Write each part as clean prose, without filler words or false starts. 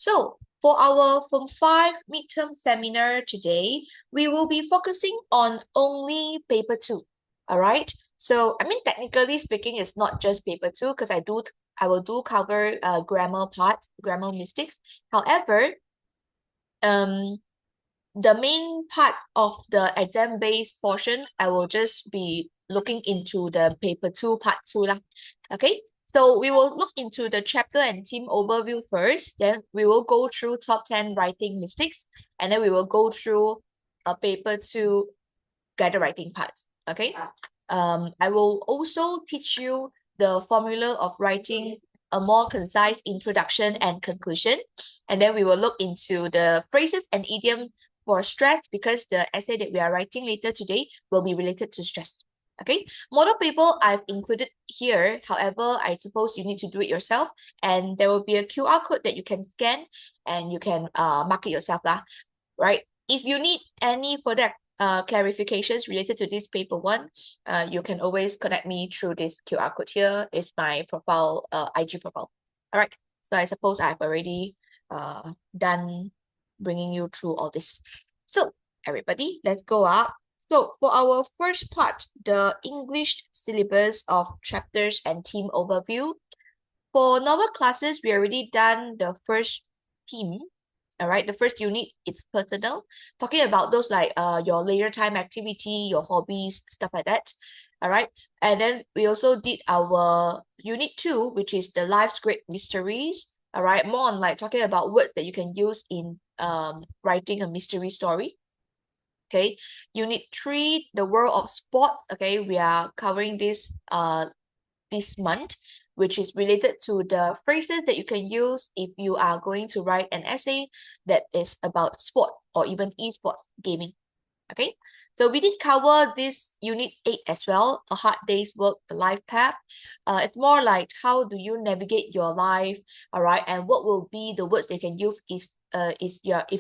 So for our Form 5 midterm seminar today, we will be focusing on only paper 2. All right. So I mean, technically speaking, it's not just paper 2 because I will do cover grammar part, grammar mistakes. However, um the main part of the exam-based portion, I will just be looking into the paper 2, part 2 lah. Okay, so we will look into the chapter and theme overview first, then we will go through top 10 writing mistakes, and then we will go through a paper 2 guided writing part. Okay, I will also teach you the formula of writing a more concise introduction and conclusion. And then we will look into the phrases and idiom for stress because the essay that we are writing later today will be related to stress. Okay, model paper I've included here. However, I suppose you need to do it yourself, and there will be a QR code that you can scan and you can mark it yourself lah. Right? If you need any further clarifications related to this paper 1, you can always connect me through this QR code here. It's my profile, IG profile. All right. So I suppose I've already done bringing you through all this. So everybody, let's go up. So for our first part, the English syllabus of chapters and theme overview. For normal classes, we already done the first theme. All right, the first unit, it's personal, talking about those like your leisure time activity, your hobbies, stuff like that. All right, and then we also did our unit 2, which is the life's great mysteries. All right, more on like talking about words that you can use in writing a mystery story. Okay, unit 3, the world of sports. Okay, we are covering this month, which is related to the phrases that you can use if you are going to write an essay that is about sport or even esports gaming. Okay, so we did cover this unit 8 as well, a hard day's work, the life path. It's more like how do you navigate your life, all right, and what will be the words they can use if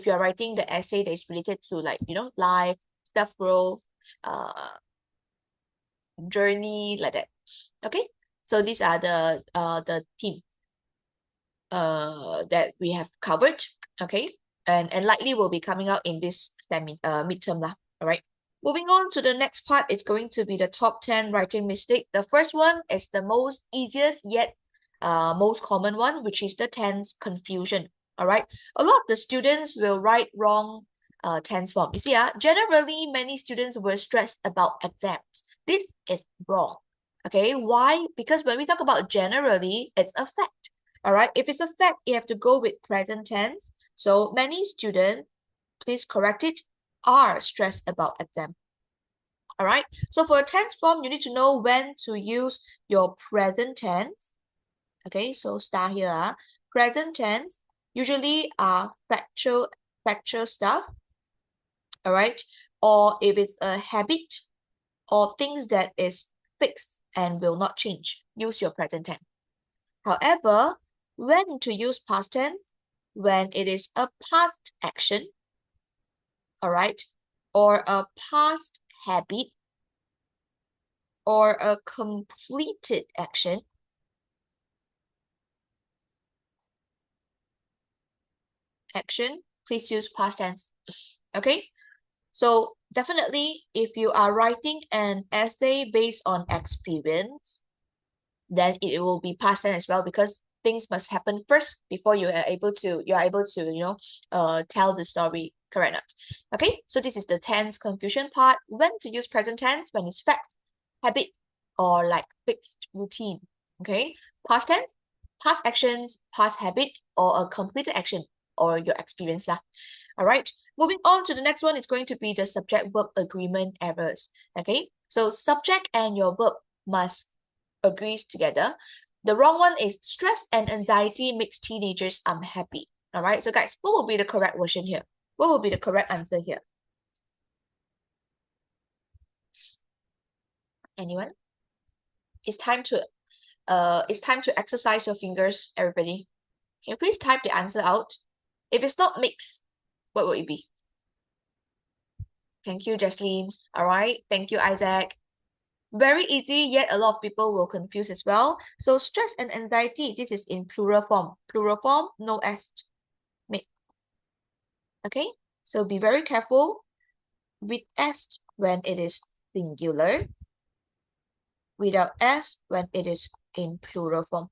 you're writing the essay that is related to like life, self growth, journey like that. Okay, so these are the theme that we have covered. Okay, and likely will be coming out in this midterm lah. All right, moving on to the next part, it's going to be the top 10 writing mistake. The first one is the most easiest yet most common one, which is the tense confusion. All right, a lot of the students will write wrong tense form. You see, generally many students were stressed about exams. This is wrong. Okay, why? Because when we talk about generally, it's a fact. All right, if it's a fact, you have to go with present tense. So many students, please correct it, are stressed about exam. All right, so for a tense form, you need to know when to use your present tense. Okay, so start here. Present tense usually are factual stuff. All right, or if it's a habit or things that is fixed and will not change, use your present tense. However, when to use past tense? When it is a past action, all right, or a past habit, or a completed action. Please use past tense. Okay, so definitely if you are writing an essay based on experience, then it will be past tense as well because things must happen first before you are able to tell the story, correct not? Okay, so this is the tense confusion part. When to use present tense? When it's fact, habit, or like fixed routine. Okay, past tense, past actions, past habit, or a completed action, or your experience lah. All right, moving on to the next one is going to be the subject-verb agreement errors. Okay, so subject and your verb must agrees together. The wrong one is stress and anxiety makes teenagers unhappy. All right, so guys, what will be the correct version here? What will be the correct answer here? Anyone? It's time to exercise your fingers, everybody. Can you please type the answer out? If it's not mix, what will it be? Thank you, Jaslyn. All right, thank you, Isaac. Very easy, yet a lot of people will confuse as well. So stress and anxiety, this is in plural form. Plural form, no S. Okay, so be very careful with S when it is singular, without S when it is in plural form.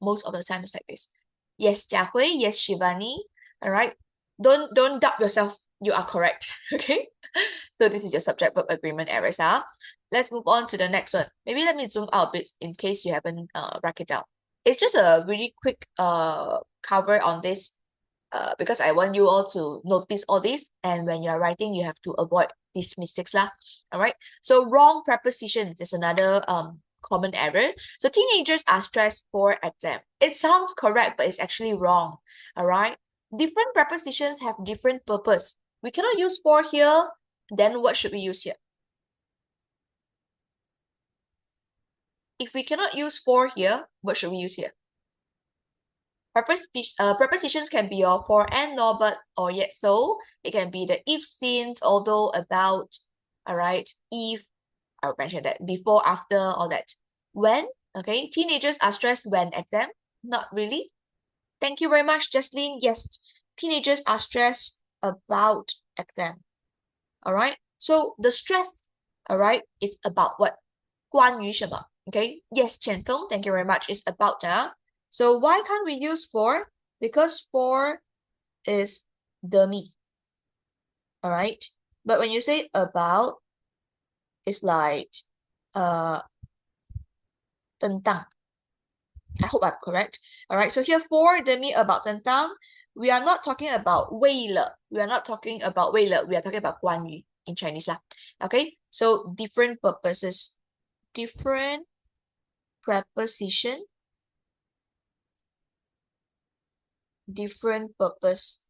Most of the time it's like this. Yes, Jiahui. Yes, Shivani. All right. Don't doubt yourself. You are correct. Okay. So this is your subject verb agreement errors. Let's move on to the next one. Maybe let me zoom out a bit in case you haven't write it down. It's just a really quick cover on this because I want you all to notice all this, and when you're writing, you have to avoid these mistakes lah. All right. So wrong prepositions is another common error. So teenagers are stressed for exam. It sounds correct, but it's actually wrong. All right. Different prepositions have different purpose. We cannot use for here. Then what should we use here? If we cannot use for here, what should we use here? Prepositions can be your for and, nor, but, or yet so. It can be the if, since, although, about, all right, if, I will mention that, before, after, all that. When, okay, teenagers are stressed when exam? Not really. Thank you very much, Jaslyn. Yes, teenagers are stressed about exam. All right, so the stress, all right, is about what? 关于什么? Okay, yes, Chen Tong, thank you very much. It's about, so why can't we use for? Because for is the me. All right. But when you say about, it's like tentang. I hope I'm correct. All right. So here for the me about tentang, we are not talking about 为了. We are not talking about 为了. We are talking about 关于 in Chinese lah. Okay. So different purposes, different preposition, different purpose.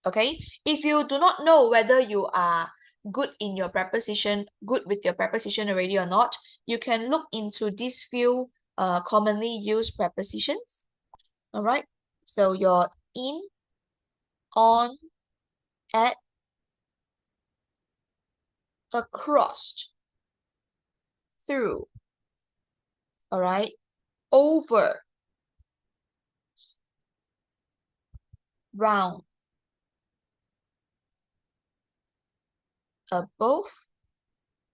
Okay, if you do not know whether you are good in your preposition, good with your preposition already or not, you can look into these few commonly used prepositions. All right, so your in, on, at, across, through, all right, over, round, above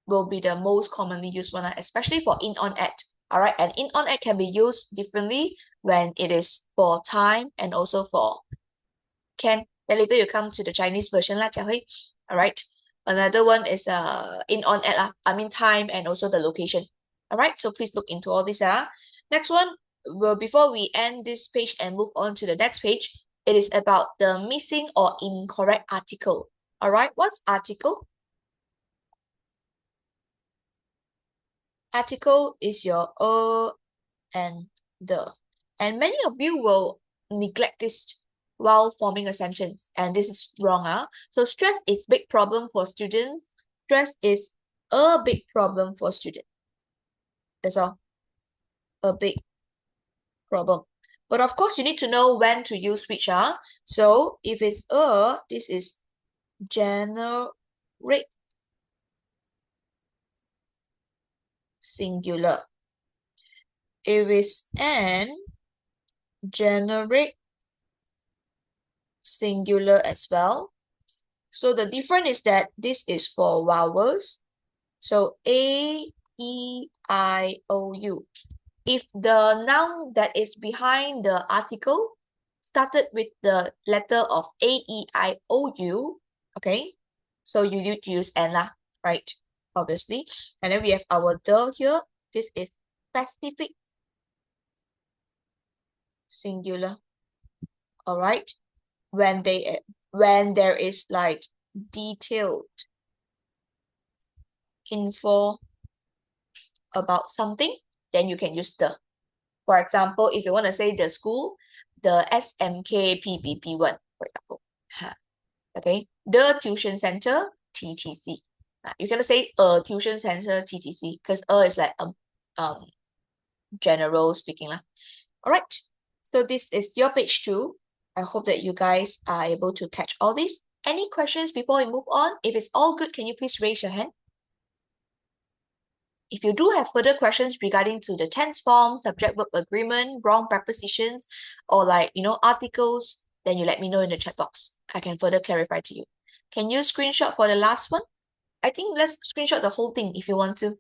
will be the most commonly used one, especially for in, on, at. All right, and in, on, at can be used differently when it is for time and also for can. Then later you come to the Chinese version lah, Jiahui. All right. Another one is in, on, at lah. I mean time and also the location. All right. So please look into all this. Next one, well, before we end this page and move on to the next page, it is about the missing or incorrect article. All right. What's article? Article is your and the. And many of you will neglect this while forming a sentence, and this is wrong. So stress is big problem for students. Stress is a big problem for students. That's all. A big problem. But of course, you need to know when to use which. So if it's this is generate singular. If it's an, generate singular as well. So the difference is that this is for vowels. So A, E, I, O, U. If the noun that is behind the article started with the letter of A, E, I, O, U, okay, so you need to use an lah, right? Obviously. And then we have our the here. This is specific singular. All right. When there is like detailed info about something, then you can use the. For example, if you want to say the school, the SMKPBP1, for example. Okay, the tuition center, TTC. You can say a tuition center, TTC, because is like general speaking lah. All right, so this is your page 2. I hope that you guys are able to catch all this. Any questions before we move on? If it's all good, can you please raise your hand? If you do have further questions regarding to the tense form, subject verb agreement, wrong prepositions, or like, articles, then you let me know in the chat box. I can further clarify to you. Can you screenshot for the last one? I think let's screenshot the whole thing if you want to.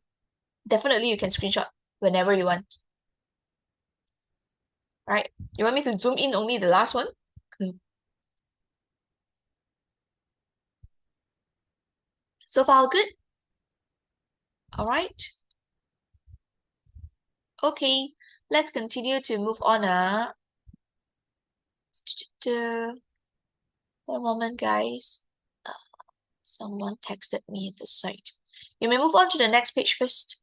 Definitely you can screenshot whenever you want. Right? You want me to zoom in only the last one? So far good? All right. Okay, let's continue to move on. One moment, guys. Someone texted me at the site. You may move on to the next page first.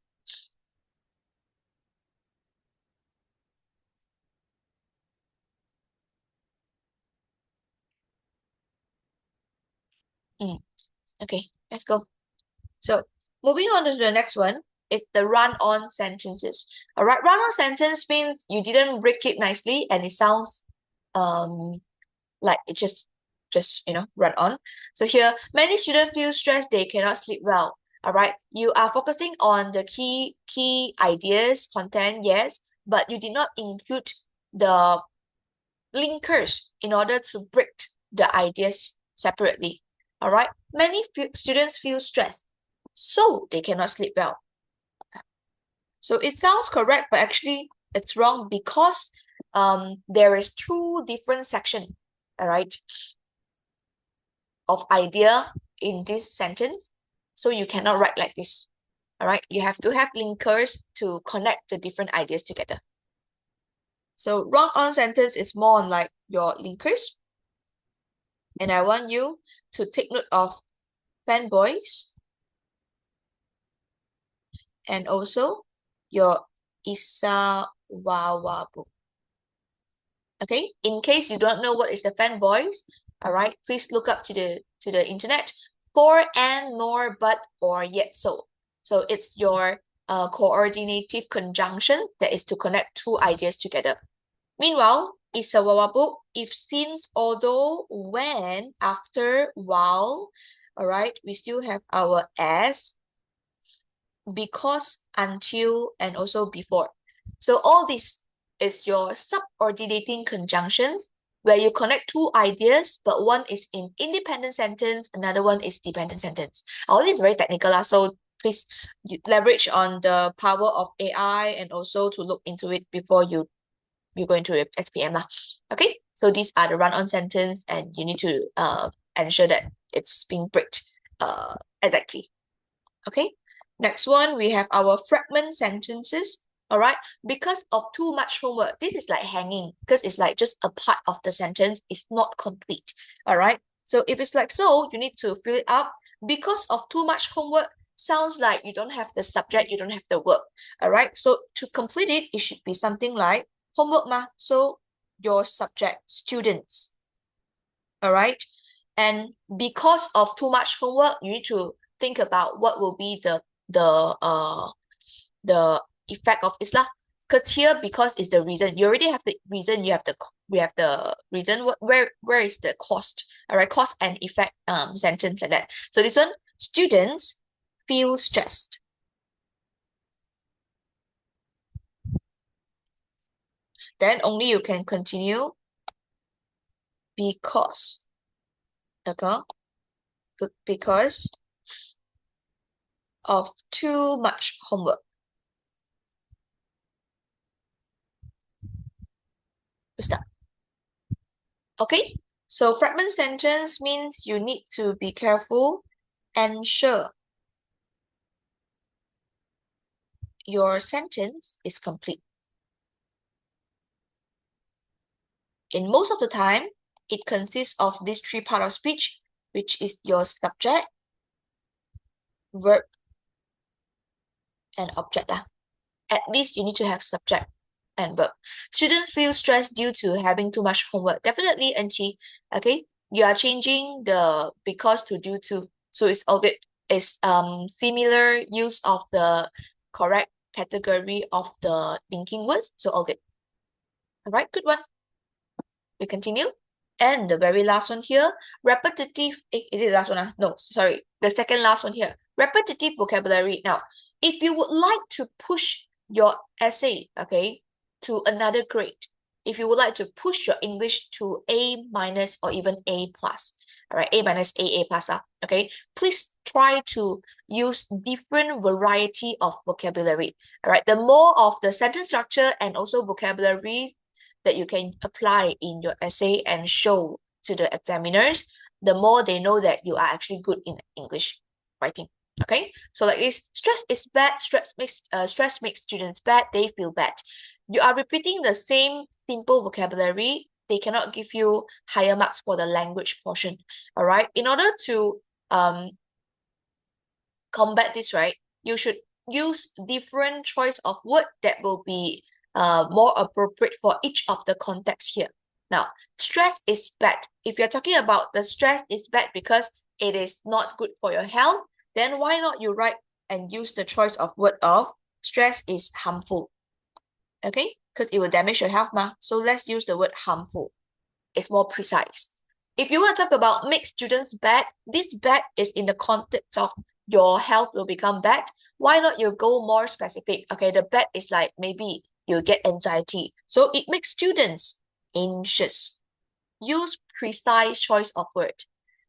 Okay, let's go. So moving on to the next one is the run-on sentences. All right, run-on sentence means you didn't break it nicely and it sounds like it just run on. So here, many students feel stressed, they cannot sleep well. All right, you are focusing on the key ideas, content, yes, but you did not include the linkers in order to break the ideas separately. All right, many students feel stressed, so they cannot sleep well. So it sounds correct, but actually it's wrong because there is two different sections, all right, of idea in this sentence. So you cannot write like this. All right, you have to have linkers to connect the different ideas together. So wrong on sentence is more on like your linkers. And I want you to take note of fanboys and also your Isa Wawabu. Okay, in case you don't know what is the fanboys, all right, please look up to the internet. For, and, nor, but, or, yet, so. So it's your coordinative conjunction that is to connect two ideas together. Meanwhile, Isa Wawabu, if, since, although, when, after, while, all right, we still have our as, because, until, and also before. So all this is your subordinating conjunctions where you connect two ideas, but one is in independent sentence, another one is dependent sentence. All this is very technical, so please leverage on the power of AI and also to look into it before you go into your SPM. Okay, so these are the run-on sentence and you need to ensure that it's being bricked exactly. Okay, next one, we have our fragment sentences. All right, because of too much homework, this is like hanging because it's like just a part of the sentence, it's not complete. All right, so if it's like so, you need to fill it up. Because of too much homework sounds like you don't have the subject, you don't have the verb. All right, so to complete it, it should be something like homework ma, so your subject, students. All right, and because of too much homework, you need to think about what will be the effect of this lah. Because here, because is the reason. You already have the reason. We have the reason. Where is the cost? All right, cost and effect sentence like that. So this one, students feel stressed. Then only you can continue because. Okay, because of too much homework. Start. Okay, so fragment sentence means you need to be careful, ensure your sentence is complete. In most of the time, it consists of these three parts of speech, which is your subject, verb, and object. At least you need to have subject and verb. Students feel stressed due to having too much homework. Definitely, Anchi. Okay, you are changing the because to due to. So it's all good. It's similar use of the correct category of the linking words. So all good. All right, good one. We continue. And the very last one here, repetitive. Is it the last one? No, sorry. The second last one here. Repetitive vocabulary. Now, if you would like to push your essay, okay, to another grade, if you would like to push your English to A minus or even A plus, all right, A minus, A plus, okay, please try to use different variety of vocabulary, all right? The more of the sentence structure and also vocabulary that you can apply in your essay and show to the examiners, the more they know that you are actually good in English writing. Okay, so like this, stress is bad, stress makes students bad, they feel bad. You are repeating the same simple vocabulary, they cannot give you higher marks for the language portion. All right, in order to combat this, right, you should use different choice of word that will be more appropriate for each of the context here. Now, stress is bad. If you're talking about the stress is bad because it is not good for your health, then why not you write and use the choice of word of stress is harmful. Okay, because it will damage your health, ma. So let's use the word harmful. It's more precise. If you want to talk about make students bad, this bad is in the context of your health will become bad. Why not you go more specific? Okay, the bad is like maybe you get anxiety. So it makes students anxious. Use precise choice of word.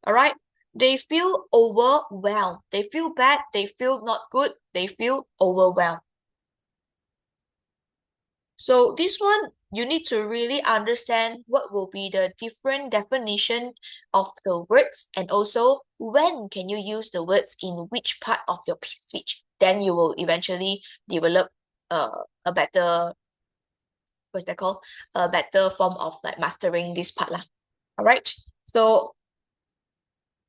All right. They feel overwhelmed. They feel bad. They feel not good. They feel overwhelmed. So this one, you need to really understand what will be the different definition of the words and also when can you use the words in which part of your speech. Then you will eventually develop a better, what's that called? A better form of like mastering this part lah. All right. So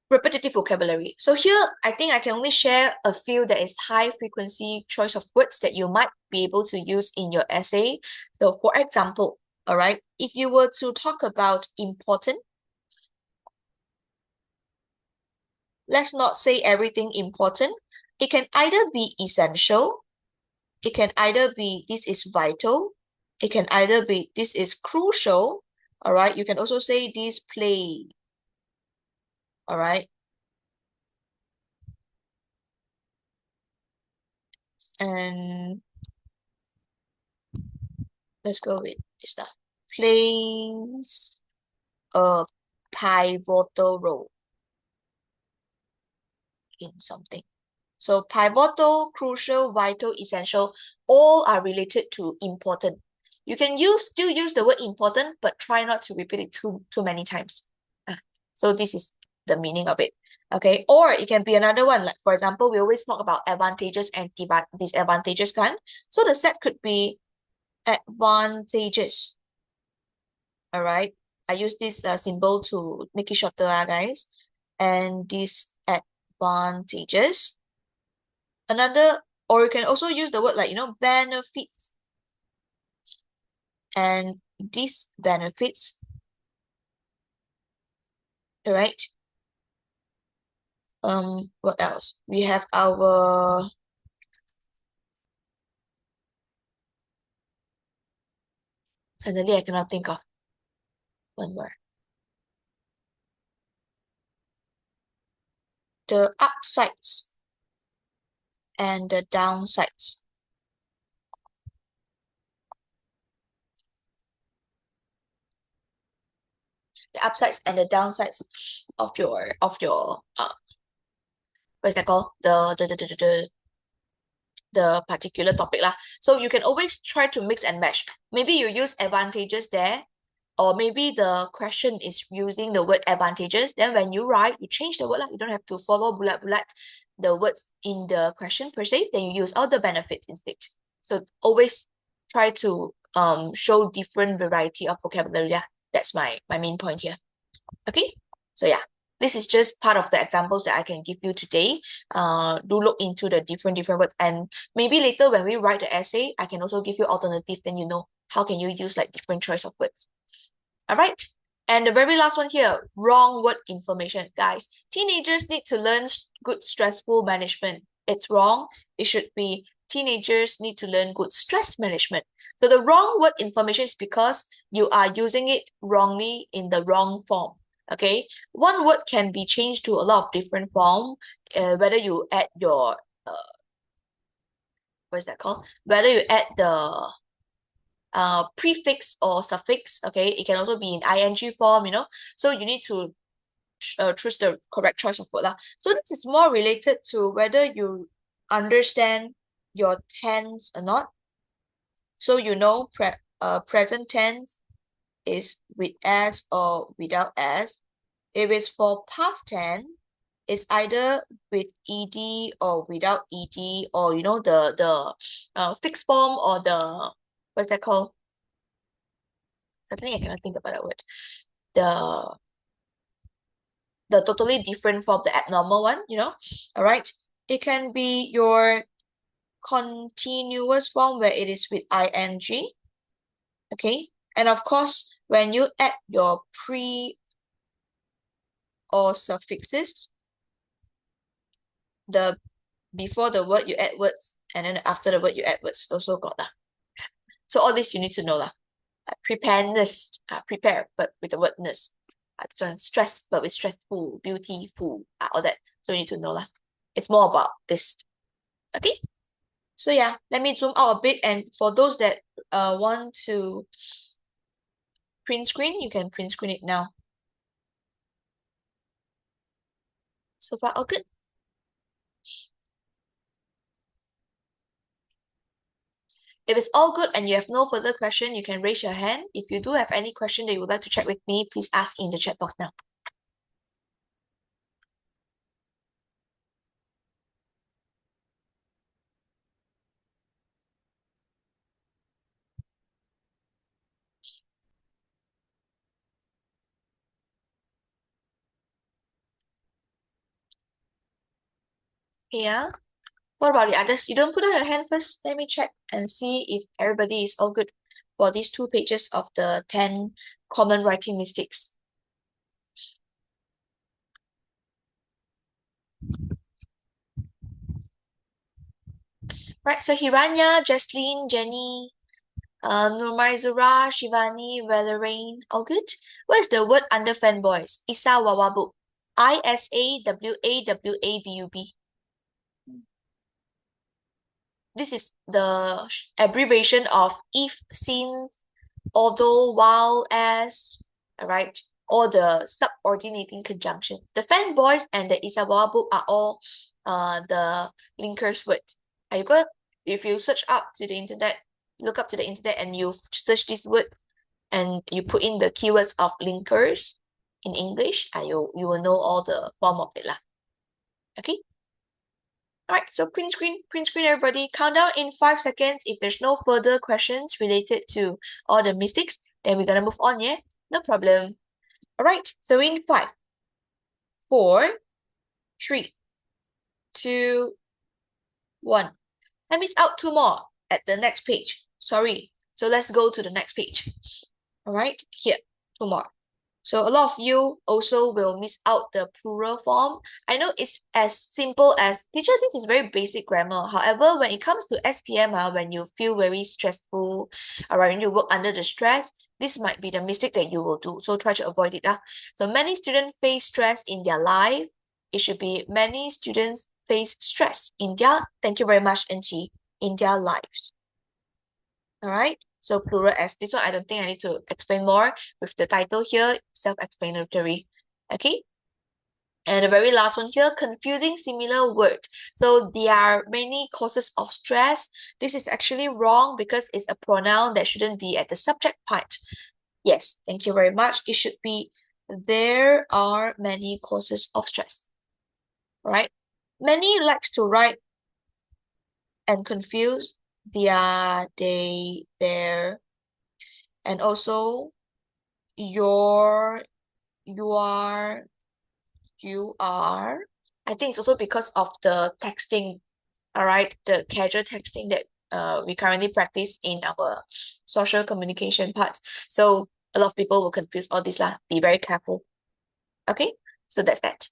repetitive vocabulary. So here, I think I can only share a few that is high frequency choice of words that you might be able to use in your essay. So for example, all right, if you were to talk about important, let's not say everything important. It can either be essential, it can either be this is vital, it can either be this is crucial, all right? You can also say this play, all right? And let's go with this stuff. Plays a pivotal role in something. So pivotal, crucial, vital, essential, all are related to important. You can still use the word important, but try not to repeat it too many times. So this is the meaning of it. Okay, or it can be another one. Like for example, we always talk about advantages and disadvantages, kan? So the set could be advantages. All right, I use this symbol to make it shorter, guys. And disadvantages. Another, or you can also use the word like, benefits and disadvantages. All right. What else? We have our suddenly I cannot think of one more. The upsides and the downsides. The upsides and the downsides of your what's that called? The particular topic lah. So you can always try to mix and match. Maybe you use advantages there, or maybe the question is using the word advantages. Then when you write, you change the word lah. You don't have to follow bullet the words in the question per se. Then you use all the benefits instead. So always try to show different variety of vocabulary. Yeah, that's my main point here. Okay, so yeah. This is just part of the examples that I can give you today. Do look into the different words, and maybe later when we write the essay, I can also give you alternatives. Then you know how can you use like different choice of words. All right. And the very last one here, wrong word information. Guys, teenagers need to learn good stressful management. It's wrong. It should be teenagers need to learn good stress management. So the wrong word information is because you are using it wrongly in the wrong form. Okay, one word can be changed to a lot of different form, whether you add your what is that called? Whether you add the prefix or suffix, okay? It can also be in ing form, you know. So you need to choose the correct choice of word lah. So this is more related to whether you understand your tense or not. So you know present tense is with s or without s. If it's for past tense, it's either with ed or without ed, or you know the fixed form, or the what's that called? Suddenly I cannot think about that word. The the totally different from the abnormal one, you know. All right. It can be your continuous form where it is with ing. Okay. And of course, when you add your pre or suffixes, the before the word you add words, and then after the word you add words also got lah. So all this you need to know lah. Preparedness, prepare, but with the wordness. This one, stressed, but with stressful, beautiful, all that. So you need to know lah. It's more about this. Okay. So yeah, let me zoom out a bit, and for those that want to print screen, you can print screen it now. So far, all good. If it's all good and you have no further question, you can raise your hand. If you do have any question that you would like to check with me, please ask in the chat box now. Yeah. What about the others? You don't put out your hand first. Let me check and see if everybody is all good for these 2 pages of the 10 common writing mistakes. Right, so Hiranya, Jesslyn, Jenny, Nurmaizura, Shivani, Valerain, all good? What is the word under fanboys? Isa Wawabu. ISAWAWABUB. This is the abbreviation of if, since, although, while, as, alright, or the subordinating conjunction. The fanboys and the Isawabu are all the linkers word. Are you good? If you search up to the internet, look up to the internet and you search this word and you put in the keywords of linkers in English, you will know all the form of it lah. Okay? Alright, so print screen everybody. Countdown in 5 seconds. If there's no further questions related to all the mistakes, then we're gonna move on, yeah? No problem. Alright, so in 5, 4, 3, 2, 1. I missed out 2 more at the next page. Sorry. So let's go to the next page. Alright, here, 2 more. So a lot of you also will miss out the plural form. I know it's as simple as, teacher, this is very basic grammar. However, when it comes to SPM, when you feel very stressful, or when you work under the stress, this might be the mistake that you will do. So try to avoid it. So many students face stress in their life. It should be many students face stress in their, thank you very much, NT, in their lives. All right. So plural as this one, I don't think I need to explain more. With the title here, self-explanatory. Okay. And the very last one here, confusing similar word. So there are many causes of stress. This is actually wrong because it's a pronoun that shouldn't be at the subject part. Yes, thank you very much. It should be there are many causes of stress. All right. Many likes to write and confuse their, they, their, and also your, you are, you are. I think it's also because of the texting, all right, the casual texting that we currently practice in our social communication parts. So a lot of people will confuse all this lah. Be very careful. Okay, so that's that.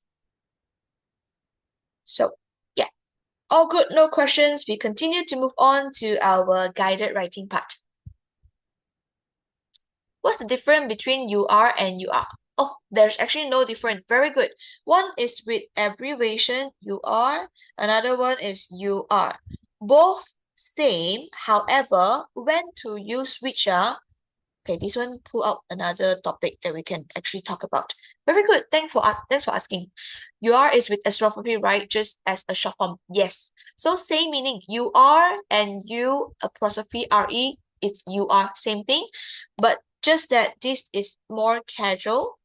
So yeah, all good, no questions. We continue to move on to our guided writing part. What's the difference between you are and you are? Oh, there's actually no difference. Very good. One is with abbreviation, you are. Another one is you are. Both same. However, when to use which are, okay, this one pull out another topic that we can actually talk about. Very good. Thanks for asking. You are is with apostrophe, right? Just as a short form. Yes. So same meaning. You are and you apostrophe re, it's you are, same thing. But just that this is more casual.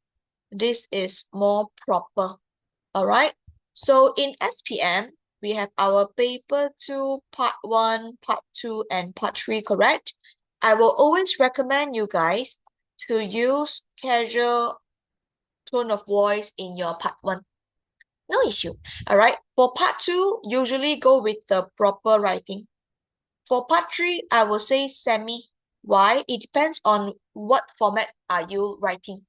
This is more proper. All right. So in SPM, we have our paper 2, part 1, part 2, and part 3, correct? I will always recommend you guys to use casual tone of voice in your part 1. No issue. All right. For part 2, usually go with the proper writing. For part 3, I will say semi. Why? It depends on what format are you writing.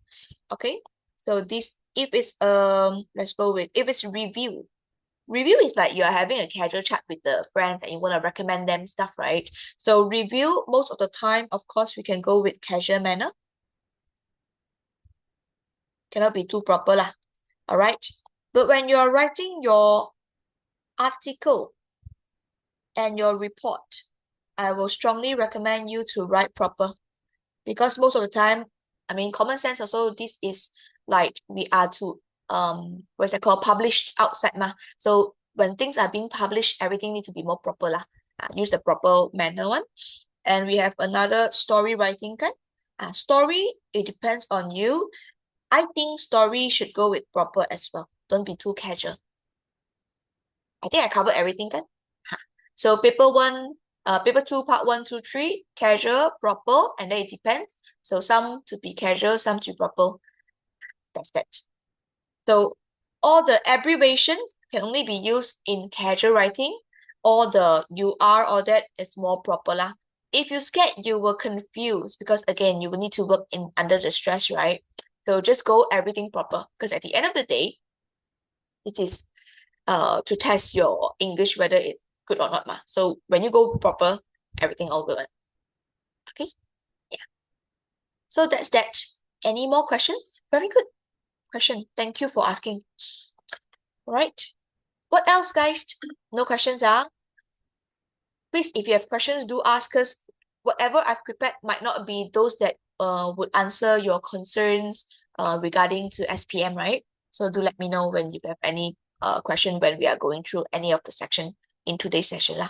Okay. So this, if it's let's go with, if it's review. Review is like you are having a casual chat with the friends and you want to recommend them stuff, right? So review, most of the time, of course, we can go with casual manner. Cannot be too proper lah. All right. But when you are writing your article and your report, I will strongly recommend you to write proper, because most of the time, I mean, common sense also, this is like we are to what's that called, published outside ma. So when things are being published, everything need to be more proper lah. Use the proper manner one. And we have another story writing kan. Story, it depends on you. I think story should go with proper as well. Don't be too casual. I think I covered everything kan. So paper 2, part 1, 2, 3, casual, proper, and then it depends. So some to be casual, some to be proper. That's that. So all the abbreviations can only be used in casual writing. All the you are, all that is more proper lah. If you scared, you will confuse, because again, you will need to work in under the stress, right? So just go everything proper, because at the end of the day, it is to test your English whether it's good or not ma. So when you go proper, everything all good. Okay, yeah. So that's that. Any more questions? Very good question. Thank you for asking. All right. What else, guys? No questions, Please, if you have questions, do ask us. Whatever I've prepared might not be those that would answer your concerns regarding to SPM, right? So do let me know when you have any question when we are going through any of the section in today's session lah.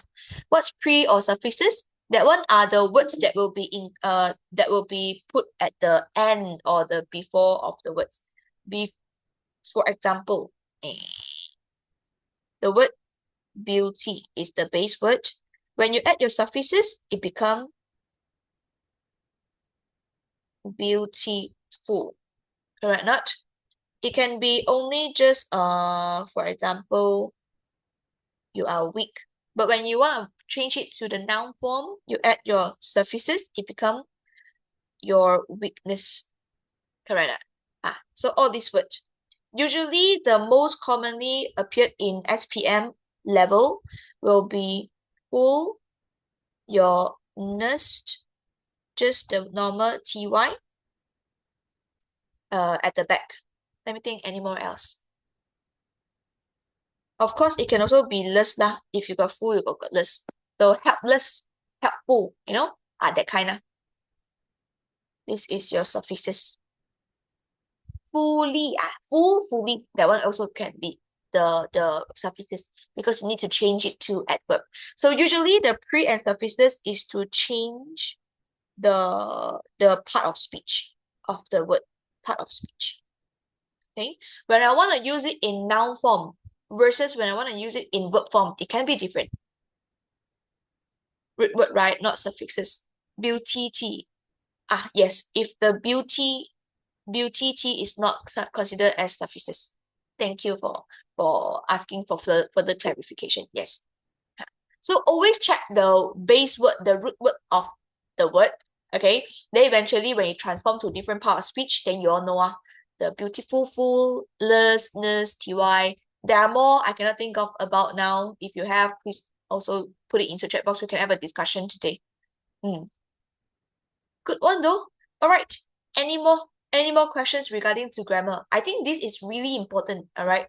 What's pre or suffixes? That one are the words that will be put at the end or the before of the words. For example, the word beauty is the base word. When you add your suffixes, it becomes beautiful. Correct? Not. It can be only just for example, you are weak. But when you want to change it to the noun form, you add your suffixes, it becomes your weakness. Correct? So all these words. Usually the most commonly appeared in SPM level will be full, your nest, just the normal TY at the back. Let me think anymore else. Of course, it can also be less lah. If you got full, you got less. So helpless, helpful, that kind of. This is your suffixes. Fully, fully, that one also can be the suffixes, because you need to change it to adverb. So usually the pre and suffixes is to change the part of speech of the word, part of speech. Okay, when I want to use it in noun form versus when I want to use it in verb form, it can be different. Root word, right? Not suffixes. Beauty T. Yes, if the beauty T is not considered as suffixes. Thank you for asking for further clarification. Yes. So always check the base word, the root word of the word. Okay. Then eventually when you transform to different part of speech, then you all know the beautiful, full, less, ty. There are more I cannot think of about now. If you have, please also put it into chat box. We can have a discussion today. Good one though. All right. Any more questions regarding to grammar? I think this is really important. All right.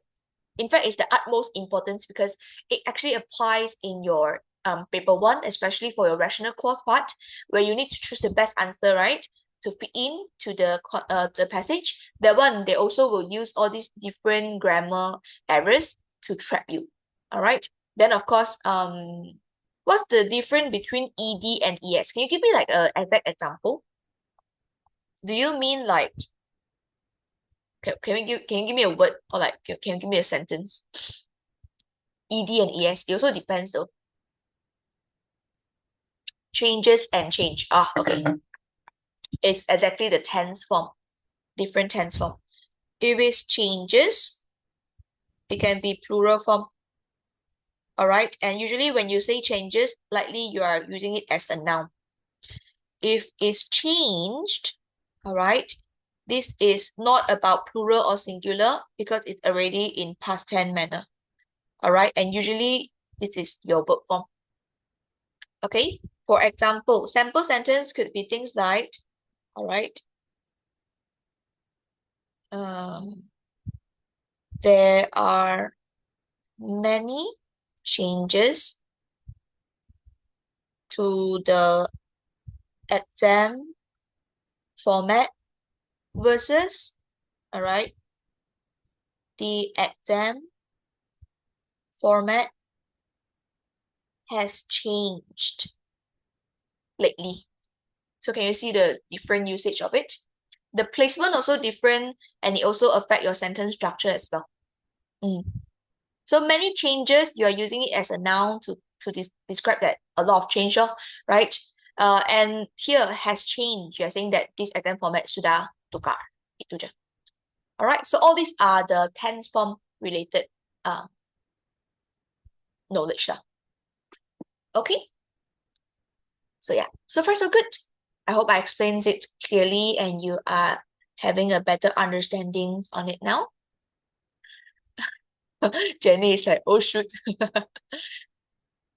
In fact, it's the utmost importance, because it actually applies in your paper 1, especially for your rational clause part, where you need to choose the best answer, right? To fit in to the passage. That one, they also will use all these different grammar errors to trap you. All right. Then of course, what's the difference between ED and ES? Can you give me like an exact example? Do you mean like can you give me a word, or like can you give me a sentence? ED and ES. It also depends though. Changes and change. Ah, okay. It's exactly the tense form, different tense form. If it's changes, it can be plural form. All right. And usually when you say changes, likely you are using it as a noun. If it's changed, all right, this is not about plural or singular because it's already in past tense manner. All right. And usually this is your verb form. Okay. For example, sample sentence could be things like, all right, there are many changes to the exam format versus, all right, the exam format has changed lately. So can you see the different usage of it? The placement also different, and it also affect your sentence structure as well. So many changes, you are using it as a noun to describe that a lot of change, right? And here has changed. You are saying that this exam format sudah tukar. Itu je. All right. So all these are the tense form related knowledge lah. Okay. So yeah. So far so good. I hope I explained it clearly and you are having a better understanding on it now. Jenny is like, oh shoot.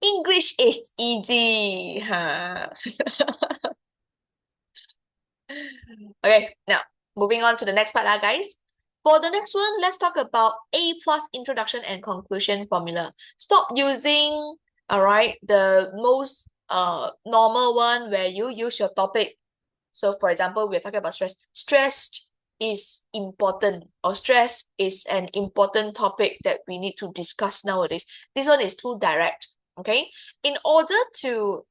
English is easy. Huh? Okay, now moving on to the next part, guys. For the next one, let's talk about A plus introduction and conclusion formula. Stop using, all right, the most normal one where you use your topic. So for example, we're talking about stress. Stress is important, or stress is an important topic that we need to discuss nowadays. This one is too direct, okay? In order to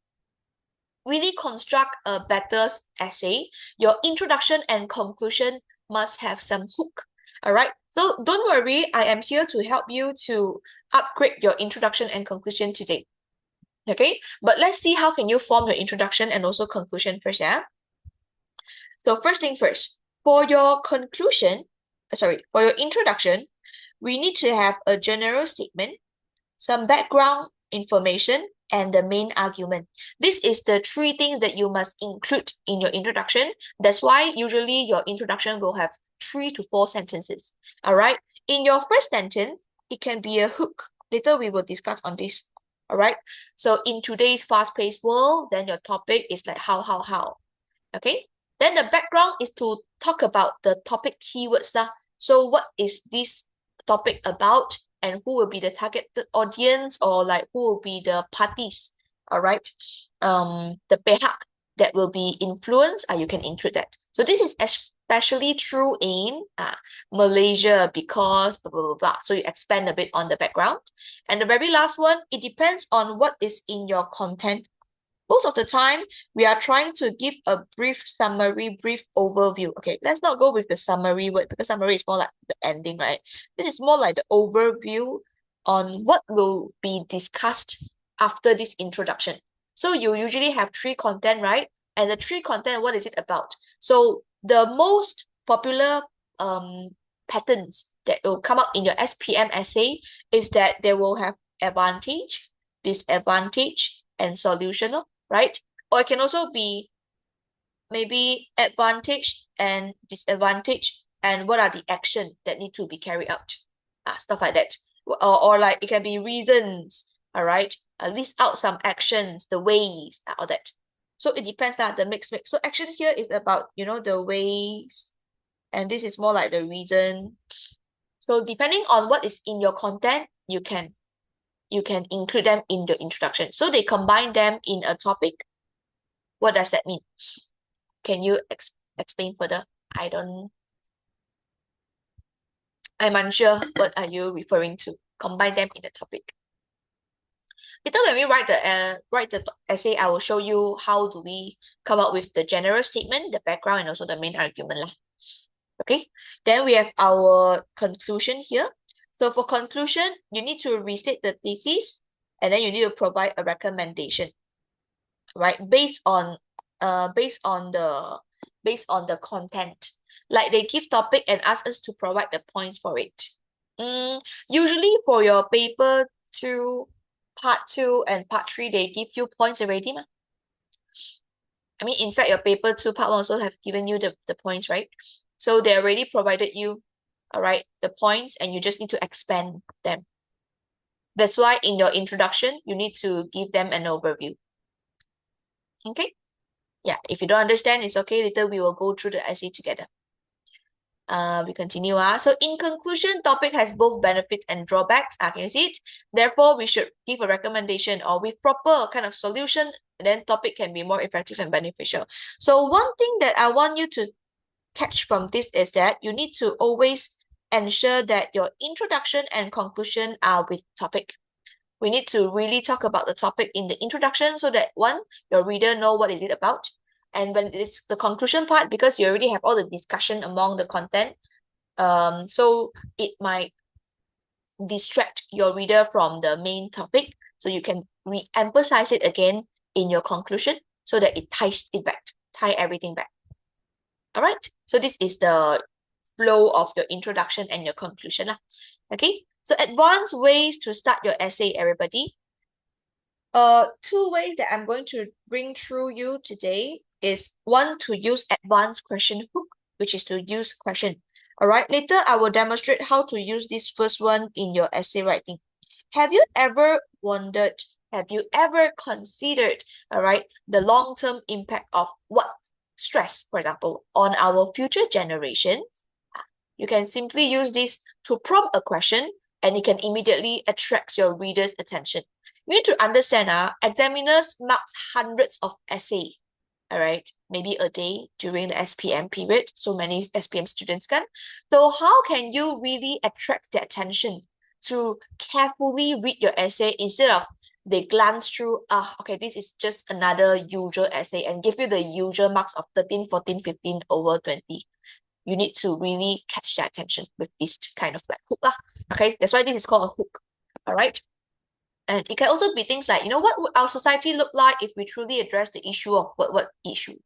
really construct a better essay, your introduction and conclusion must have some hook. All right. So don't worry, I am here to help you to upgrade your introduction and conclusion today. Okay. But let's see how can you form your introduction and also conclusion first, yeah? So first thing first, for your conclusion, for your introduction, we need to have a general statement, some background information, and the main argument. This is the three things that you must include in your introduction. That's why usually your introduction will have 3 to 4 sentences. All right. In your first sentence, it can be a hook. Later we will discuss on this. All right. So in today's fast-paced world, then your topic is like how. Okay. Then the background is to talk about the topic keywords lah. So what is this topic about? And who will be the targeted audience, or like who will be the parties, all right? The pihak that will be influenced, you can include that. So this is especially true in Malaysia because blah, blah, blah, blah. So you expand a bit on the background. And the very last one, it depends on what is in your content. Most of the time, we are trying to give a brief summary, brief overview. Okay, let's not go with the summary word because summary is more like the ending, right? This is more like the overview on what will be discussed after this introduction. So you usually have 3 content, right? And the 3 content, what is it about? So the most popular patterns that will come up in your SPM essay is that they will have advantage, disadvantage, and solution, right? Or it can also be maybe advantage and disadvantage, and what are the action that need to be carried out, stuff like that. Or like it can be reasons, all right? List out some actions, the ways, all that. So it depends on the mix. So action here is about, the ways, and this is more like the reason. So depending on what is in your content, you can you can include them in your introduction. So they combine them in a topic. What does that mean? Can you explain further? I'm unsure. What are you referring to? Combine them in a topic. Later when we write the essay, I will show you how do we come up with the general statement, the background, and also the main argument lah. Okay, then we have our conclusion here. So for conclusion, you need to restate the thesis, and then you need to provide a recommendation, right? Based on the content. Like they give topic and ask us to provide the points for it. Usually for your paper 2, part 2 and part 3, they give you points already, ma. I mean, in fact, your paper 2, part 1 also have given you the points, right? So they already provided you, all right, the points, and you just need to expand them. That's why in your introduction, you need to give them an overview. Okay? Yeah, if you don't understand, it's okay. Later we will go through the essay together. We continue. So in conclusion, topic has both benefits and drawbacks. Can you see it? Therefore, we should give a recommendation or with proper kind of solution, then topic can be more effective and beneficial. So one thing that I want you to catch from this is that you need to always ensure that your introduction and conclusion are with topic. We need to really talk about the topic in the introduction so that one, your reader know what is it about. And when it's the conclusion part, because you already have all the discussion among the content, so it might distract your reader from the main topic. So you can re-emphasize it again in your conclusion so that it ties it back, tie everything back. All right. So this is the flow of your introduction and your conclusion. Okay. So advanced ways to start your essay, everybody. 2 ways that I'm going to bring through you today is one, to use advanced question hook, which is to use question. All right, later I will demonstrate how to use this first one in your essay writing. Have you ever wondered, have you ever considered, all right, the long-term impact of what stress, for example, on our future generations? You can simply use this to prompt a question and it can immediately attract your reader's attention. You need to understand, examiners marks hundreds of essays, all right, maybe a day during the SPM period, so many SPM students can. So how can you really attract their attention to carefully read your essay instead of they glance through, okay, this is just another usual essay and give you the usual marks of 13, 14, 15 over 20. You need to really catch their attention with this kind of like hook. Okay, that's why this is called a hook. All right. And it can also be things like, what would our society look like if we truly address the issue of what issue?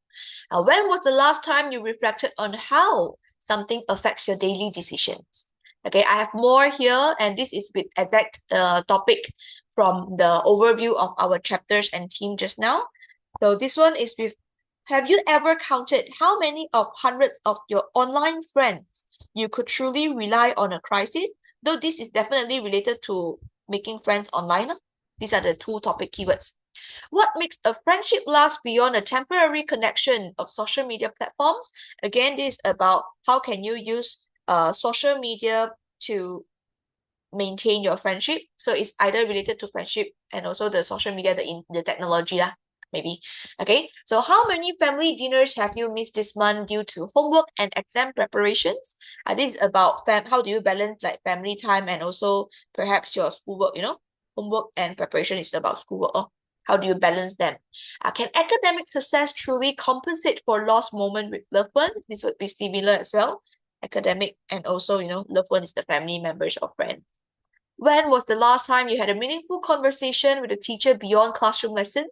When was the last time you reflected on how something affects your daily decisions? Okay, I have more here, and this is with exact topic from the overview of our chapters and theme just now. So this one is with, have you ever counted how many of hundreds of your online friends you could truly rely on a crisis? Though this is definitely related to making friends online. These are the 2 topic keywords. What makes a friendship last beyond a temporary connection of social media platforms? Again, this is about how can you use social media to maintain your friendship. So it's either related to friendship and also the social media, the technology maybe. Okay, so how many family dinners have you missed this month due to homework and exam preparations? This is about how do you balance like family time and also perhaps your schoolwork, homework and preparation is about schoolwork. How do you balance them? Can academic success truly compensate for lost moment with loved one? This would be similar as well. Academic and also, loved one is the family members or friends. When was the last time you had a meaningful conversation with a teacher beyond classroom lessons?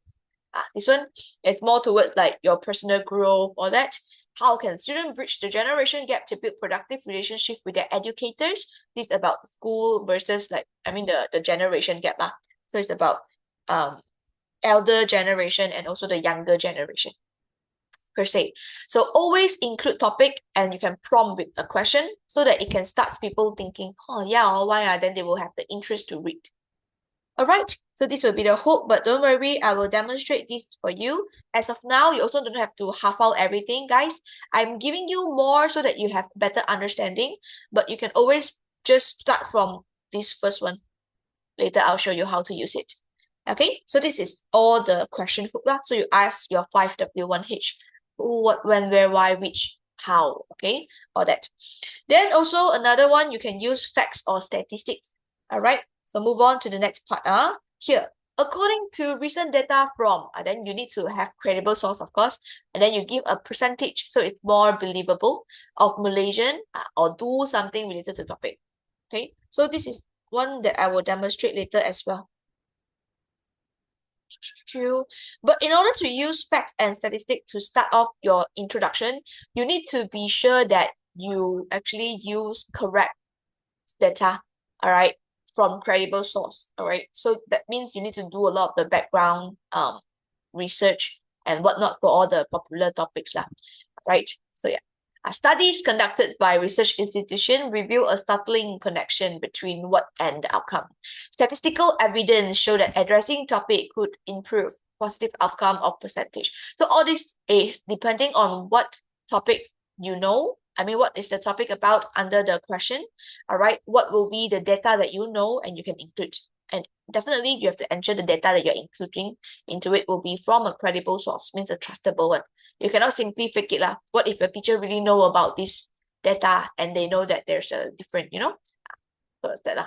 This one, it's more towards like your personal growth or that. How can students bridge the generation gap to build productive relationship with their educators? This is about school versus the generation gap. So it's about elder generation and also the younger generation per se. So always include topic and you can prompt with a question so that it can start people thinking, why? Then they will have the interest to read. All right, so this will be the hook, but don't worry, I will demonstrate this for you. As of now, you also don't have to half out everything, guys. I'm giving you more so that you have better understanding, but you can always just start from this first one. Later, I'll show you how to use it. Okay, so this is all the question hook lah. So you ask your 5W1H, who, what, when, where, why, which, how, okay, all that. Then also another one, you can use facts or statistics. All right, so move on to the next part. Here, according to recent data from, then you need to have credible source, of course, and then you give a percentage, so it's more believable, of Malaysian or do something related to the topic. Okay, so this is one that I will demonstrate later as well. But in order to use facts and statistics to start off your introduction, you need to be sure that you actually use correct data, all right, from credible source, all right? So that means you need to do a lot of the background research and whatnot for all the popular topics lah, right? So yeah. Studies conducted by research institution reveal a startling connection between what and the outcome. Statistical evidence show that addressing topic could improve positive outcome of percentage. So all this is depending on what topic you know. I mean, what is the topic about under the question? All right, what will be the data that you know and you can include? And definitely you have to ensure the data that you're including into it will be from a credible source, means a trustable one. You cannot simply fake it lah. What if your teacher really know about this data and they know that there's a different, So it's that lah.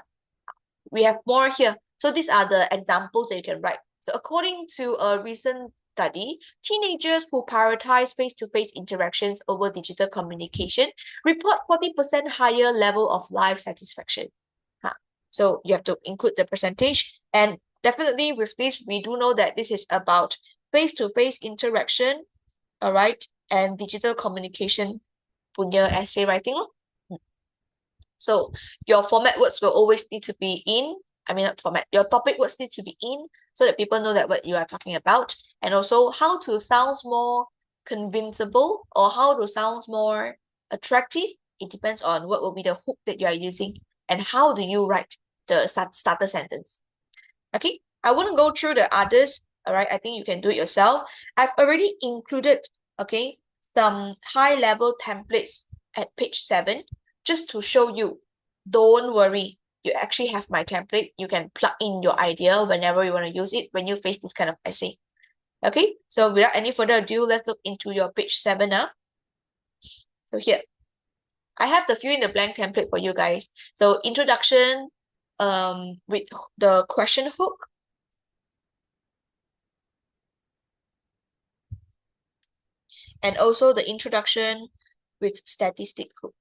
We have more here. So these are the examples that you can write. So according to a recent study, teenagers who prioritize face-to-face interactions over digital communication report 40% higher level of life satisfaction. So you have to include the percentage. And definitely with this, we do know that this is about face-to-face interaction, all right, and digital communication punya essay writing. So your format words will always need to be in, not format, your topic words need to be in so that people know that what you are talking about. And also how to sound more convincible or how to sound more attractive. It depends on what will be the hook that you are using and how do you write the starter sentence. Okay, I wouldn't go through the others. All right, I think you can do it yourself. I've already included, okay, some high-level templates at page 7 just to show you. Don't worry, you actually have my template. You can plug in your idea whenever you want to use it when you face this kind of essay. Okay, so without any further ado, let's look into your page 7 now. So here, I have the fill in the blank template for you guys. So introduction with the question hook. And also the introduction with statistic hook.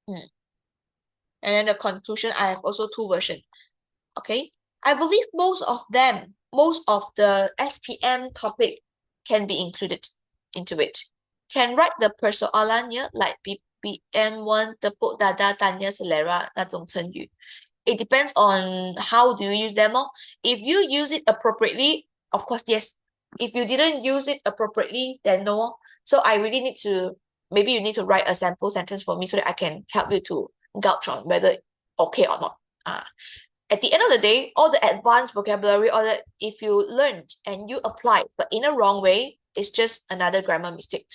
And then the conclusion, I have also 2 versions. Okay, I believe most of the SPM topic can be included into it. Can write the persoalannya like BPM1 tepuk dada tanya selera 那种成语. It depends on how do you use them. If you use it appropriately, of course, yes. If you didn't use it appropriately, then no. So I really need to, maybe you need to write a sample sentence for me so that I can help you to gauge on whether okay or not. At the end of the day, all the advanced vocabulary, all that, if you learned and you applied, but in a wrong way, it's just another grammar mistake.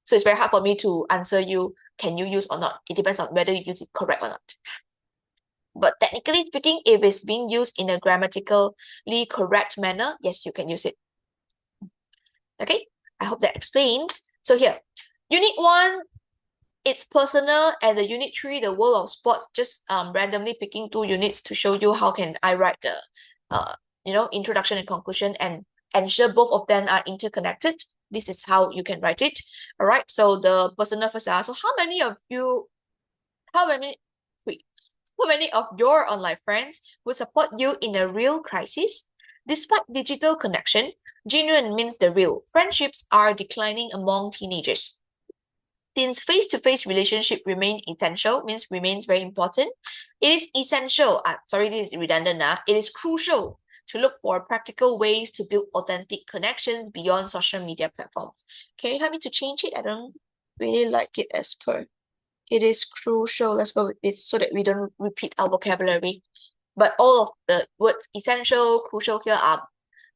So it's very hard for me to answer you, can you use or not? It depends on whether you use it correct or not. But technically speaking, if it's being used in a grammatically correct manner, yes, you can use it. Okay, I hope that explains. So here, Unit 1, it's personal, and the Unit 3, the world of sports, just randomly picking 2 units to show you how can I write the introduction and conclusion and ensure both of them are interconnected. This is how you can write it. All right, so the personal first. So how many of your online friends will support you in a real crisis? Despite digital connection, genuine means the real. Friendships are declining among teenagers. Since face-to-face relationship remains very important, it is essential, this is redundant, it is crucial to look for practical ways to build authentic connections beyond social media platforms. Can you help me to change it? I don't really like it as per. It is crucial. Let's go with this so that we don't repeat our vocabulary. But all of the words essential, crucial here are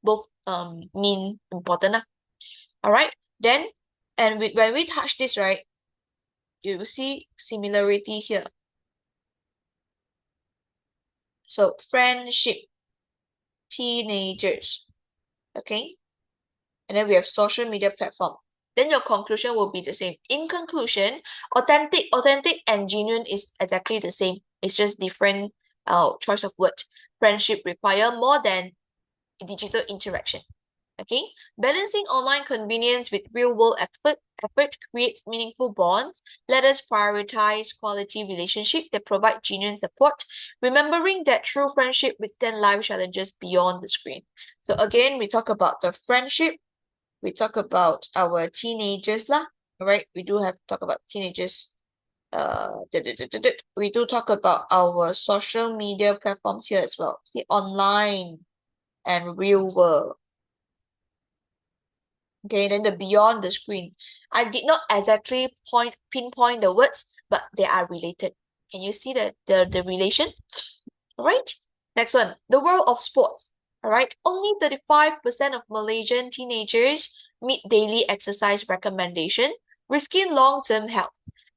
both mean important. All right. Then, when we touch this, right, you will see similarity here. So friendship, teenagers, okay? And then we have social media platform. Then your conclusion will be the same. In conclusion, authentic and genuine is exactly the same. It's just different choice of word. Friendship require more than digital interaction. Okay, balancing online convenience with real-world effort creates meaningful bonds. Let us prioritize quality relationships that provide genuine support, remembering that true friendship withstand life challenges beyond the screen. So again, we talk about the friendship. We talk about our teenagers lah. All right, we do have to talk about teenagers. We do talk about our social media platforms here as well. See, online and real world. Okay, then the beyond the screen. I did not exactly pinpoint the words, but they are related. Can you see the relation? All right. Next one, the world of sports. All right. Only 35% of Malaysian teenagers meet daily exercise recommendation, risking long-term health.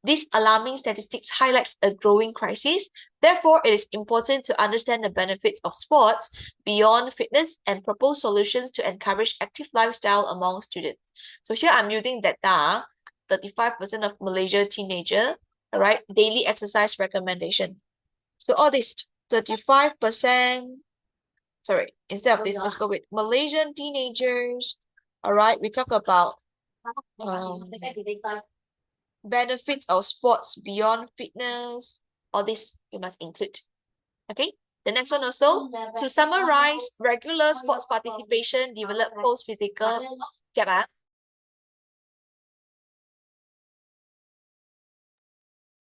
This alarming statistics highlights a growing crisis. Therefore, it is important to understand the benefits of sports beyond fitness and propose solutions to encourage active lifestyle among students. So here I'm using data, 35% of Malaysia teenager, all right, daily exercise recommendation. So all this 35%, sorry, instead of this, let's go with Malaysian teenagers. All right, we talk about benefits of sports beyond fitness. All this you must include. Okay. The next one also, to summarize, regular sports participation develop post-physical. Sekejap ah.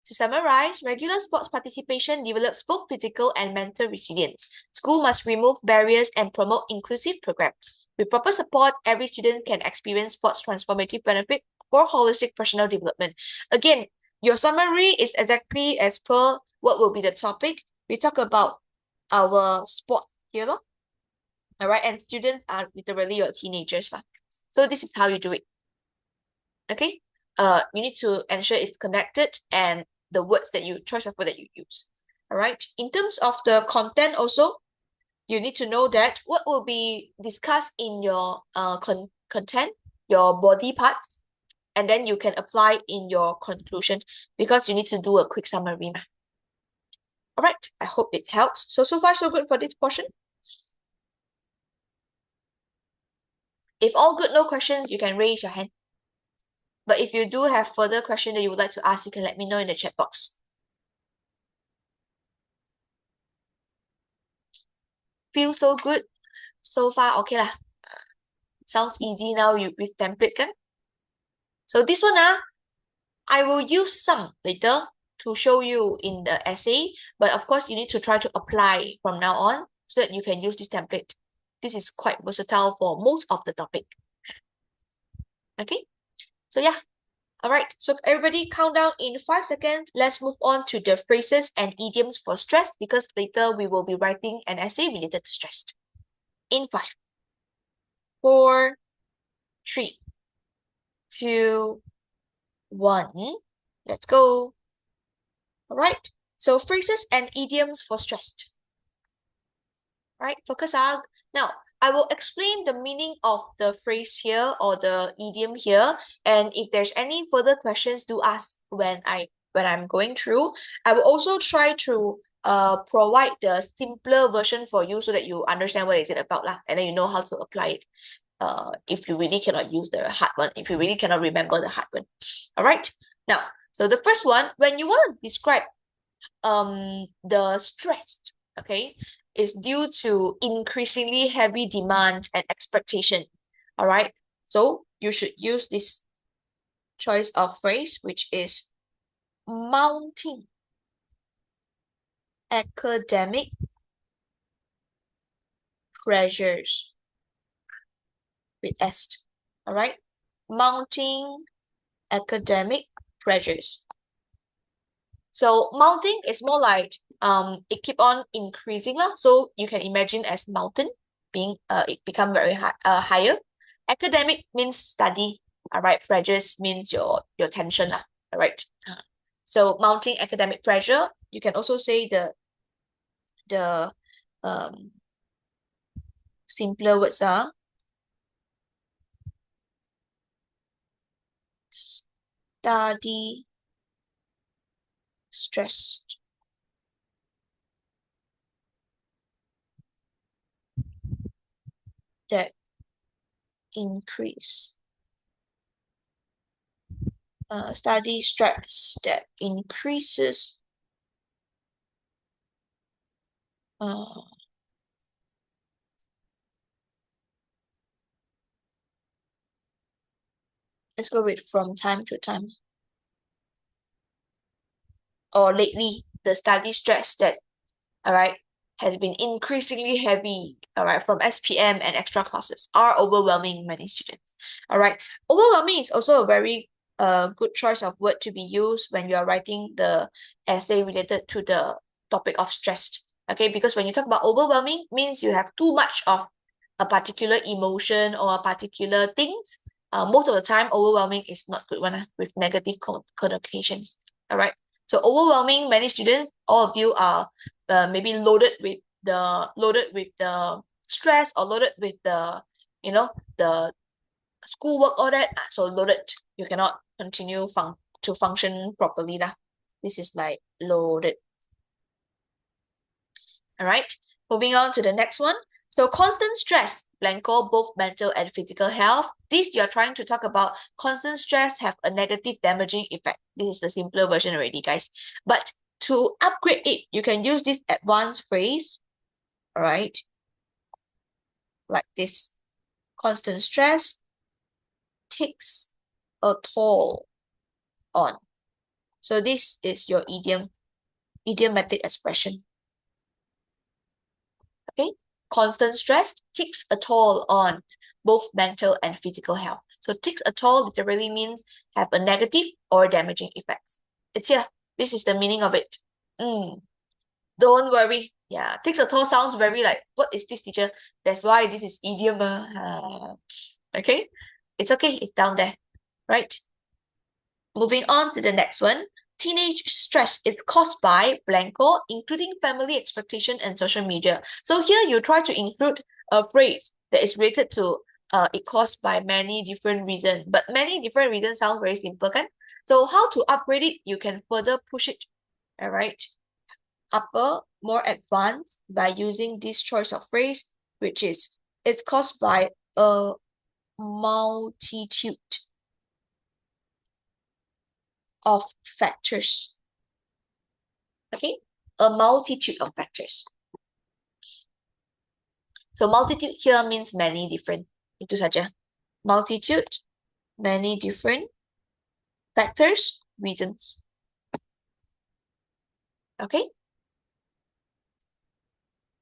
To summarize, regular sports participation develops both physical and mental resilience. School must remove barriers and promote inclusive programs. With proper support, every student can experience sports transformative benefit for holistic personal development. Again, your summary is exactly as per what will be the topic. We talk about our sport here, all right, and students are literally your teenagers. So this is how you do it. Okay, you need to ensure it's connected and the words that you choice of word that you use. All right. In terms of the content also, you need to know that what will be discussed in your content, your body parts, and then you can apply in your conclusion because you need to do a quick summary. All right. I hope it helps. So far so good for this portion. If all good, no questions, you can raise your hand. But if you do have further question that you would like to ask, you can let me know in the chat box. Feel so good. So far, okay lah. Sounds easy now with template kan? So this one I will use some later to show you in the essay. But of course, you need to try to apply from now on so that you can use this template. This is quite versatile for most of the topic. Okay, so yeah. All right, so everybody count down in 5 seconds. Let's move on to the phrases and idioms for stress because later we will be writing an essay related to stress. In 5, 4, 3, 2, 1. Let's go. All right, so phrases and idioms for stressed. Right, focus out. Now, I will explain the meaning of the phrase here or the idiom here. And if there's any further questions, do ask when I'm going through. I will also try to provide the simpler version for you so that you understand what is it about lah, and then you know how to apply it. If you really cannot use the hard one, if you really cannot remember the hard one. All right. Now, so the first one, when you want to describe the stress, okay, is due to increasingly heavy demand and expectation. All right. So you should use this choice of phrase, which is mounting academic pressures with S. All right. Mounting academic pressures. So mounting is more like it keep on increasing lah. So you can imagine as mountain being it become very higher. Academic means study. All right. Pressures means your tension lah. All right. So mounting academic pressure. You can also say the the simpler words are study stress, that increase. Study stress that increases let's go with from time to time, or lately, the study stress that, all right, has been increasingly heavy, all right, from SPM and extra classes are overwhelming many students. All right, overwhelming is also a very good choice of word to be used when you are writing the essay related to the topic of stress. Okay, because when you talk about overwhelming, means you have too much of a particular emotion or a particular things. Most of the time, overwhelming is not good one with negative connotations. All right. So overwhelming, many students, all of you are maybe loaded with the stress, or loaded with the the schoolwork, all that. So loaded, you cannot continue to function properly lah. This is like loaded. All right, moving on to the next one. So constant stress, blanco, both mental and physical health. This you're trying to talk about constant stress have a negative damaging effect. This is the simpler version already, guys. But to upgrade it, you can use this advanced phrase, all right? Like this. Constant stress takes a toll on. So this is your idiomatic expression. Okay, constant stress takes a toll on both mental and physical health. So takes a toll literally means have a negative or damaging effects. It's here. This is the meaning of it. Don't worry. Yeah, takes a toll sounds very like, what is this, teacher? That's why this is idiom. Okay, it's okay. It's down there, right? Moving on to the next one. Teenage stress is caused by blanco, including family expectation and social media. So here you try to include a phrase that is related to it caused by many different reasons. But many different reasons sounds very simple, kan? So how to upgrade it? You can further push it, all right? Upper, more advanced by using this choice of phrase, which is it's caused by a multitude of factors. Okay, a multitude of factors. So multitude here means many different. Itu saja. Multitude, many different factors, reasons. Okay.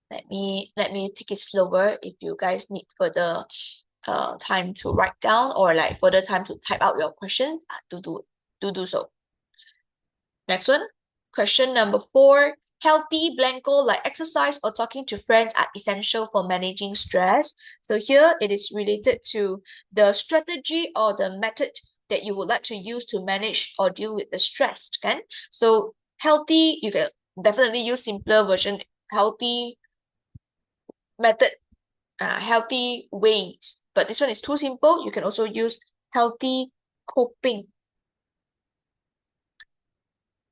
Let me take it slower if you guys need further time to write down, or like further time to type out your questions. Do so. Next one, question number 4. Healthy blanco like exercise or talking to friends are essential for managing stress. So here it is related to the strategy or the method that you would like to use to manage or deal with the stress. Okay? So healthy, you can definitely use simpler version, healthy method, healthy ways. But this one is too simple. You can also use healthy coping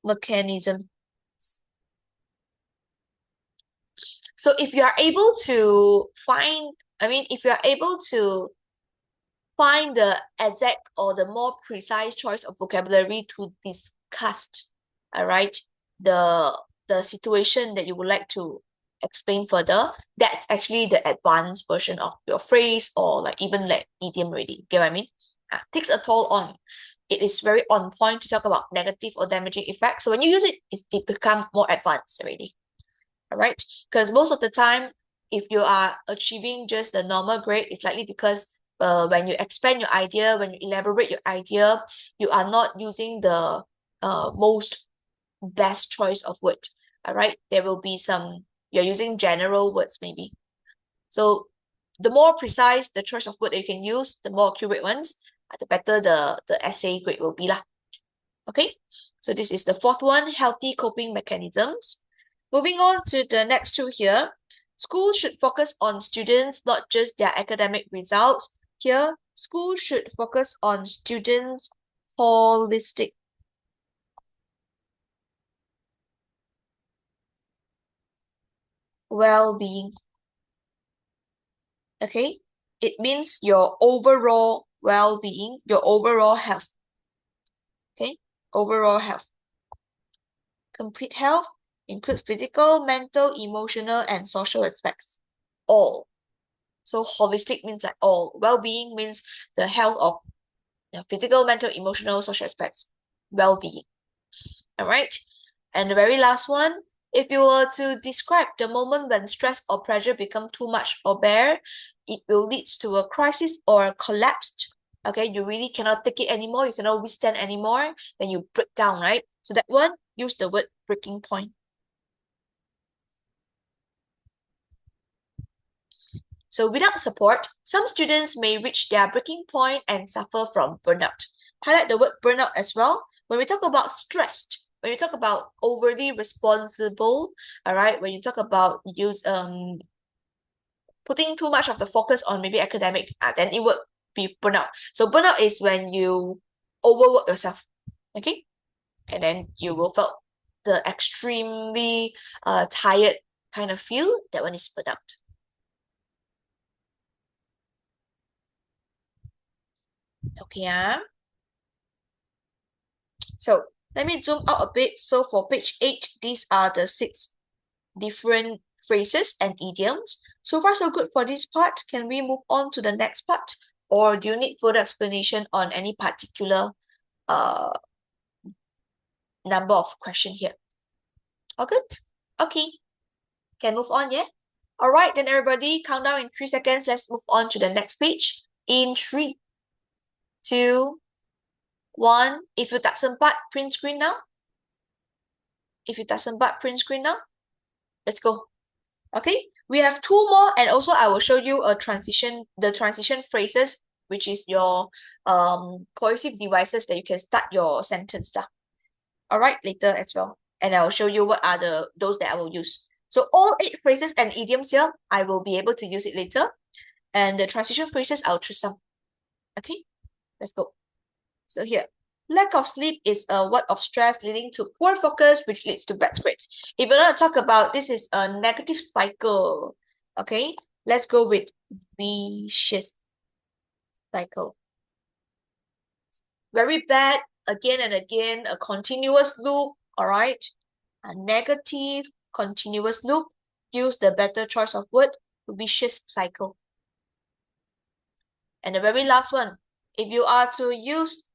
mechanism. So if you are able to if you are able to find the exact or the more precise choice of vocabulary to discuss, all right, the situation that you would like to explain further, that's actually the advanced version of your phrase, or like even like idiom already. Get what I mean? Takes a toll on. It is very on point to talk about negative or damaging effects. So when you use it, it becomes more advanced already. All right, because most of the time, if you are achieving just the normal grade, it's likely because when you expand your idea, when you elaborate your idea, you are not using the most best choice of word. All right, there will be some, you're using general words maybe. So the more precise the choice of word that you can use, the more accurate ones, the better the essay grade will be lah. Okay, so this is the 4th one, healthy coping mechanisms. Moving on to the next two here. Schools should focus on students, not just their academic results. Here, schools should focus on students' holistic well-being. Okay? It means your overall well-being, your overall health. Okay? Overall health. Complete health includes physical, mental, emotional, and social aspects. All. So holistic means like all. Well-being means the health of physical, mental, emotional, social aspects. Well-being. All right. And the very last one, if you were to describe the moment when stress or pressure become too much or bear, it will lead to a crisis or a collapse. Okay, you really cannot take it anymore, you cannot withstand anymore, then you break down, right? So that one, use the word breaking point. So without support, some students may reach their breaking point and suffer from burnout. Highlight the word burnout as well. When we talk about stressed, when you talk about overly responsible, all right, when you talk about putting too much of the focus on maybe academic, then it would be burnout. So burnout is when you overwork yourself, okay? And then you will feel the extremely tired kind of feel. That one is burnout. Okay, so let me zoom out a bit. So for page 8, these are the 6 different phrases and idioms. So far, so good for this part. Can we move on to the next part? Or do you need further explanation on any particular uh number of question here? All good? Okay, can move on, yeah? All right, then everybody, count down in 3 seconds. Let's move on to the next page. In 3, 2, 1. If you tak sempat, print screen now. If you tak sempat, print screen now. Let's go. Okay, we have 2 more, and also I will show you the transition phrases, which is your cohesive devices that you can start your sentence lah. All right, later as well, and I will show you what are those that I will use. So all 8 phrases and idioms here, I will be able to use it later, and the transition phrases I'll choose some. Okay, let's go. So here, lack of sleep is a word of stress leading to poor focus, which leads to bad grades. If we're going to talk about this is a negative cycle, okay, let's go with vicious cycle. Very bad, again and again, a continuous loop, all right? A negative continuous loop, use the better choice of word, vicious cycle. And the very last one, if you are to use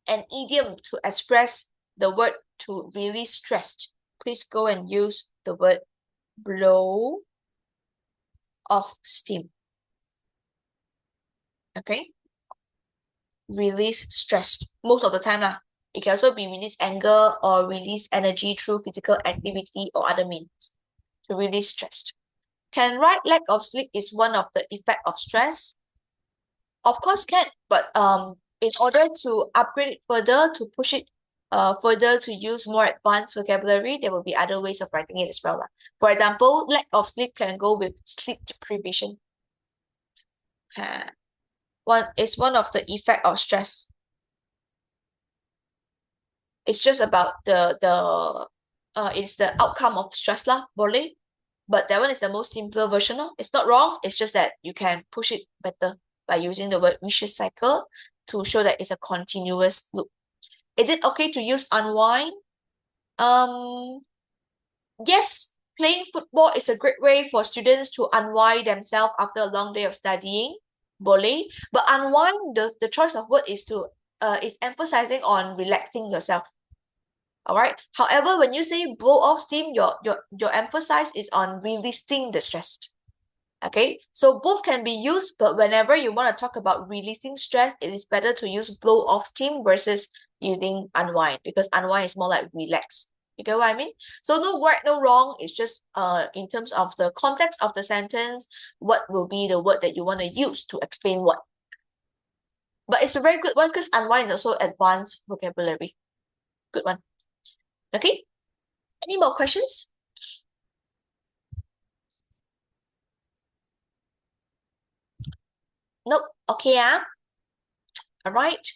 an idiom to express the word to release stress, please go and use the word blow off steam. Okay? Release stress. Most of the time lah. It can also be release anger or release energy through physical activity or other means to release stress. Can write lack of sleep is one of the effect of stress? Of course can, but in order to upgrade it further, to push it further to use more advanced vocabulary, there will be other ways of writing it as well. For example, lack of sleep can go with sleep deprivation. One is one of the effect of stress. It's just about it's the outcome of stress lah, boleh. But that one is the most simpler version. It's not wrong. It's just that you can push it better by using the word vicious cycle to show that it's a continuous loop. Is it okay to use unwind? Yes, playing football is a great way for students to unwind themselves after a long day of studying. Boleh. But unwind, the choice of word is to it's emphasizing on relaxing yourself. All right. However, when you say blow off steam, your emphasis is on releasing the stress. Okay, so both can be used, but whenever you want to talk about releasing stress, it is better to use blow off steam versus using unwind, because unwind is more like relax. You get what I mean? So no right, no wrong. It's just in terms of the context of the sentence, what will be the word that you want to use to explain what. But it's a very good one because unwind is also advanced vocabulary. Good one. Okay. Any more questions? Nope. Okay, all right.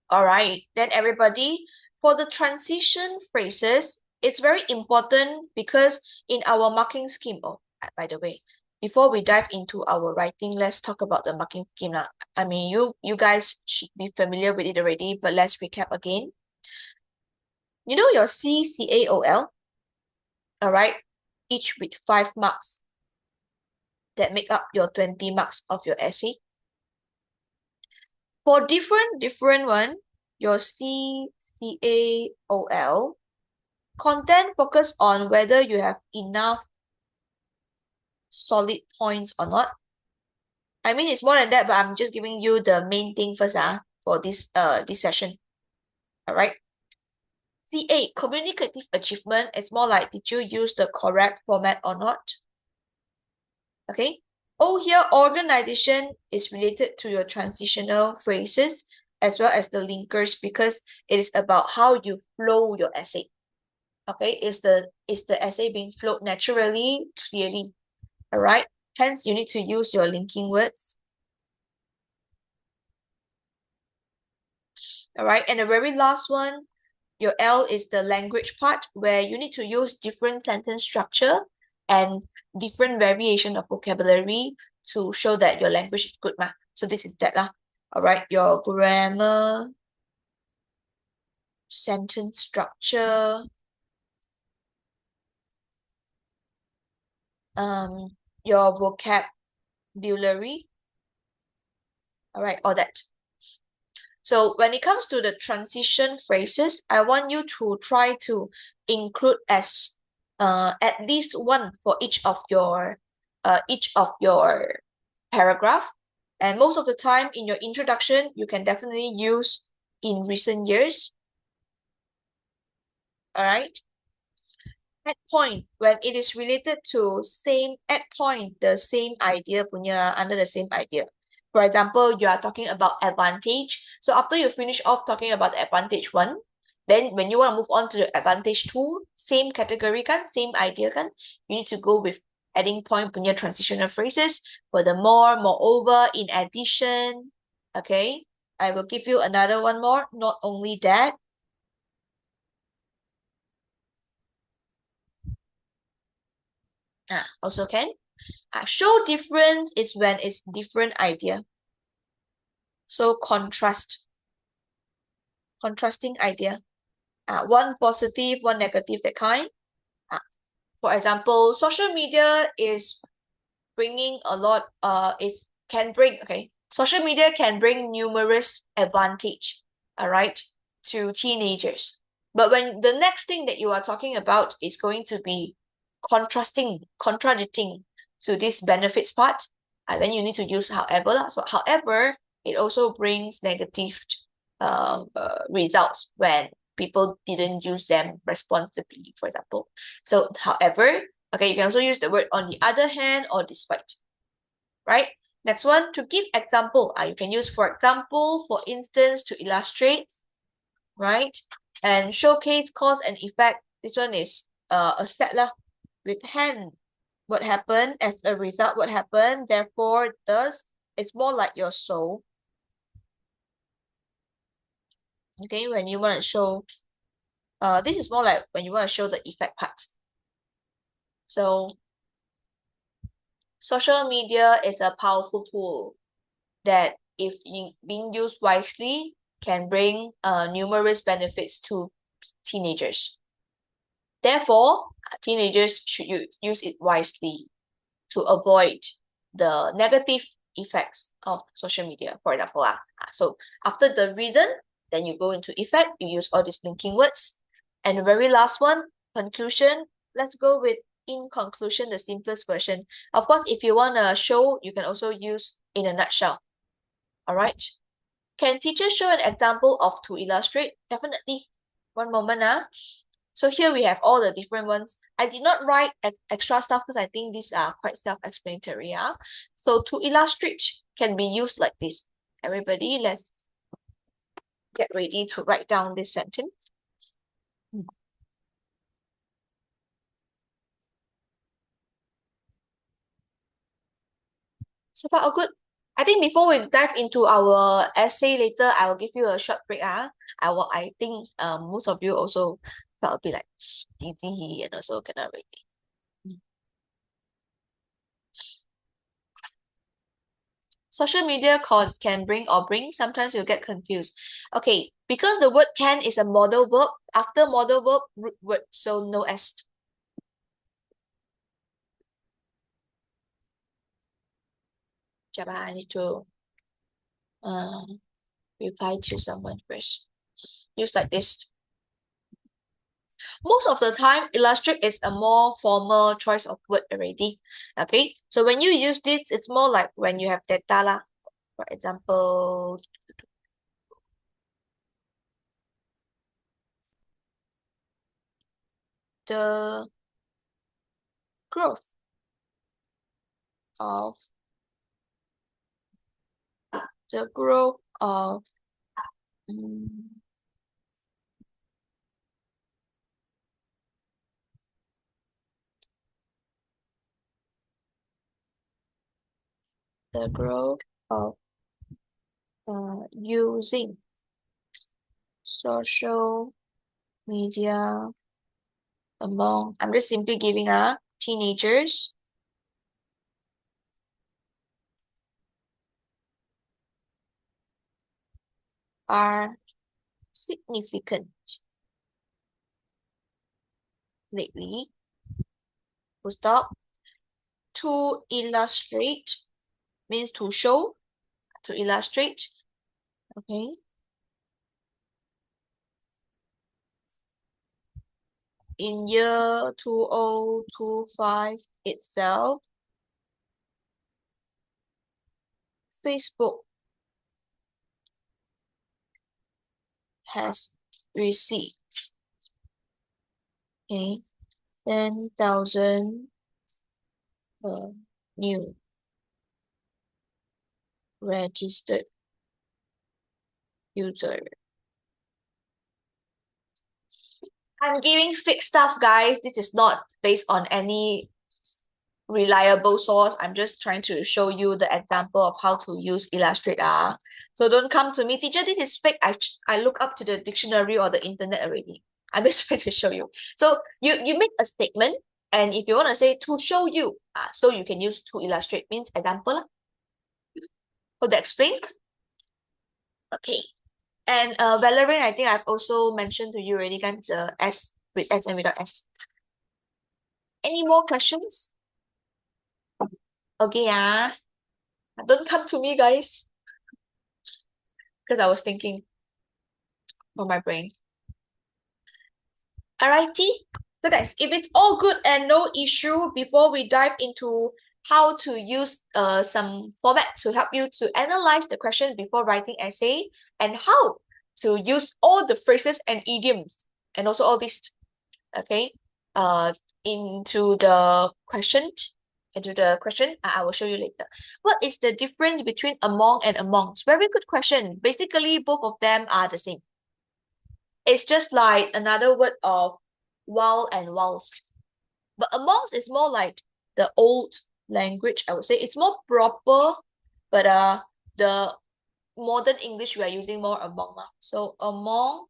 All right. Then everybody, for the transition phrases, it's very important because in our marking scheme, oh, by the way, before we dive into our writing, let's talk about the marking scheme now. I mean, you guys should be familiar with it already, but let's recap again. You know your CCAOL, all right, each with 5 marks that make up your 20 marks of your essay. For different one, your CCAOL, content focus on whether you have enough solid points or not. I mean, it's more than that, but I'm just giving you the main thing first, for this session. All right. CA, communicative achievement, is more like, did you use the correct format or not? Okay. O here, organization is related to your transitional phrases as well as the linkers because it is about how you flow your essay. Okay, is the essay being flowed naturally, clearly? All right. Hence, you need to use your linking words. All right. And the very last one, your L is the language part where you need to use different sentence structure and different variation of vocabulary to show that your language is good. So this is that lah. All right. Your grammar, sentence structure, your vocabulary. All right. All that. So when it comes to the transition phrases, I want you to try to include as at least one for each of your paragraph. And most of the time in your introduction, you can definitely use in recent years. All right. At point, when it is related to same at point, the same idea punya under the same idea. For example, you are talking about advantage. So after you finish off talking about the advantage one, then when you want to move on to the advantage two, same category kan, same idea kan, you need to go with adding point punya transitional phrases. Furthermore, moreover, in addition, okay, I will give you another one more. Not only that, also can. Show difference is when it's different idea. So contrasting idea. One positive, one negative, that kind. For example, social media is bringing a lot, social media can bring numerous advantage, all right, to teenagers. But when the next thing that you are talking about is going to be contradicting to this benefits part, then you need to use however. So however, it also brings negative results when people didn't use them responsibly, for example. So however, okay, you can also use the word on the other hand or despite, right? Next one, to give example, you can use for example, for instance, to illustrate, right? And showcase cause and effect. This one is a set lah. With hand, what happened? As a result, what happened? Therefore, thus, it's more like your soul. Okay, when you want to show, this is more like when you want to show the effect part. So, social media is a powerful tool that, if being used wisely, can bring numerous benefits to teenagers. Therefore, teenagers should use it wisely to avoid the negative effects of social media, for example. So after the reason, then you go into effect, you use all these linking words. And the very last one, conclusion, let's go with in conclusion, the simplest version. Of course, if you want to show, you can also use in a nutshell. All right. Can teachers show an example of to illustrate? Definitely. One moment. So here we have all the different ones. I did not write extra stuff because I think these are quite self-explanatory. So to illustrate can be used like this. Everybody, let's get ready to write down this sentence. So far, all good? I think before we dive into our essay later, I will give you a short break. I think most of you also felt a bit like dizzy and also cannot really. Mm. Social media can bring or bring, sometimes you'll get confused. Okay, because the word can is a modal verb, after modal verb, root word, so no S. Jabba, I need to uh, reply to someone first. Use like this. Most of the time, illustrate is a more formal choice of word already. Okay, so when you use this, it's more like when you have data lah. For example, the growth of the growth of mm, the growth of using social media among, I'm just simply giving teenagers are significant lately. Full stop. To illustrate means to show, to illustrate. Okay. In year 2025 itself, Facebook has received, okay, 10,000 new registered users. I'm giving fake stuff, guys. This is not based on any reliable source. I'm just trying to show you the example of how to use Illustrate. So don't come to me, teacher, this is fake. I look up to the dictionary or the internet already. I'm just trying to show you. So you make a statement, and if you want to say to show you, so you can use to illustrate means example lah. So that explains. Okay. And Valorant, I think I've also mentioned to you already, guys, the S with S and without S. Any more questions? Okay, don't come to me, guys, because I was thinking for my brain. Alrighty. So guys, if it's all good and no issue, before we dive into how to use some format to help you to analyze the question before writing essay, and how to use all the phrases and idioms and also all this, okay, into the question, I will show you later. What is the difference between among and amongst? Very good question. Basically, both of them are the same. It's just like another word of while and whilst. But amongst is more like the old language, I would say. It's more proper, but the modern English we are using more among lah. So among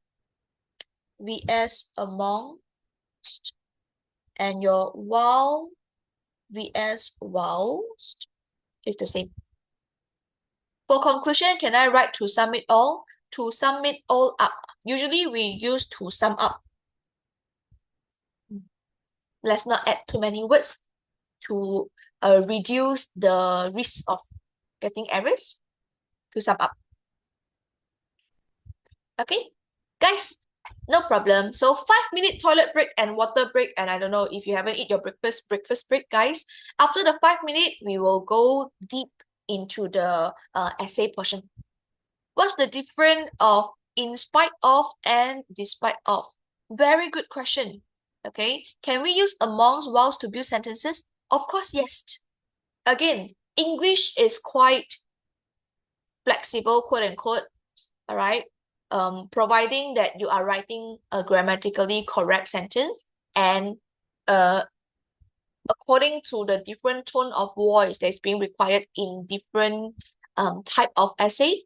vs amongst, and your while vs whilst is the same. For conclusion, can I write to sum it all? To sum it all up. Usually we use to sum up. Let's not add too many words to reduce the risk of getting errors. To sum up. Okay, guys, no problem. So 5-minute toilet break and water break. And I don't know if you haven't eat your breakfast break, guys. After the 5 minute, we will go deep into the essay portion. What's the difference of in spite of and despite of? Very good question. Okay, can we use amongst whilst to build sentences? Of course, yes. Again, English is quite flexible, quote unquote, all right? Providing that you are writing a grammatically correct sentence and according to the different tone of voice that's being required in different type of essay,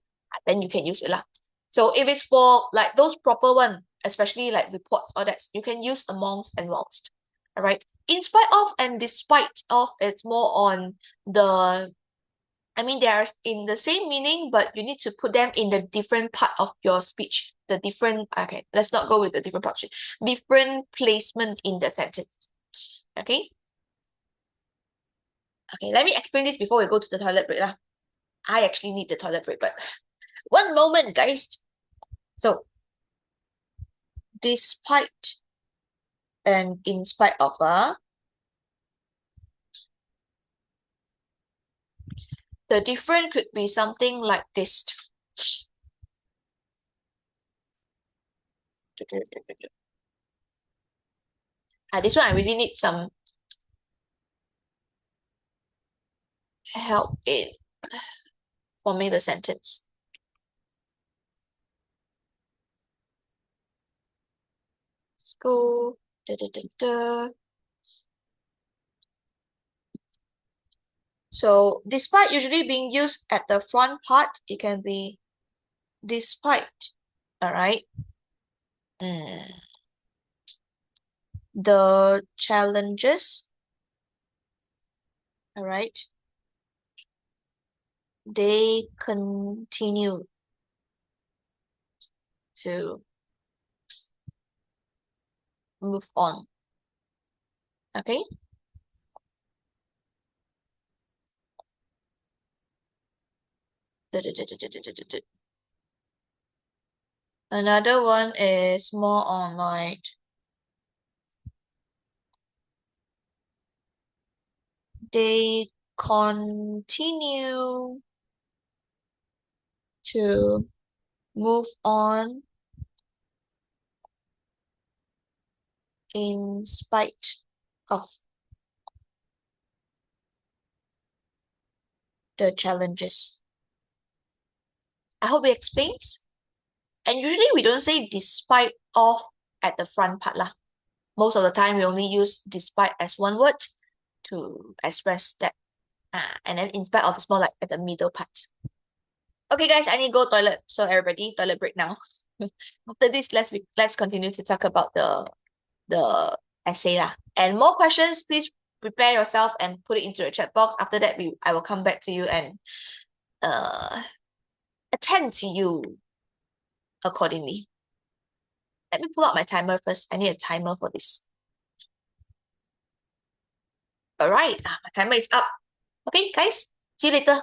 then you can use it lah. So if it's for like those proper one, especially like reports or that, you can use amongst and whilst. All right. In spite of and despite of, it's more on the, I mean, they are in the same meaning, but you need to put them in the different part of your speech. The different, okay, let's not go with the different part. Different placement in the sentence. Okay. Okay, let me explain this before we go to the toilet break lah. I actually need the toilet break, but one moment, guys. So, despite and in spite of, the different could be something like this. This one I really need some help in forming the sentence. Let's go. So despite usually being used at the front part, it can be despite. All right. The challenges. All right. They continue to move on. Okay. Another one is more on like they continue to move on in spite of the challenges. I hope it explains. And usually we don't say despite of at the front part lah. Most of the time we only use despite as one word to express that. And then in spite of is more like at the middle part. Okay, guys, I need to go toilet. So everybody, toilet break now. After this, let's continue to talk about the essay lah. And more questions, please prepare yourself and put it into the chat box. After that, I will come back to you and uh attend to you accordingly. Let me pull out my timer first. I need a timer for this. All right, my timer is up. Okay, guys, see you later.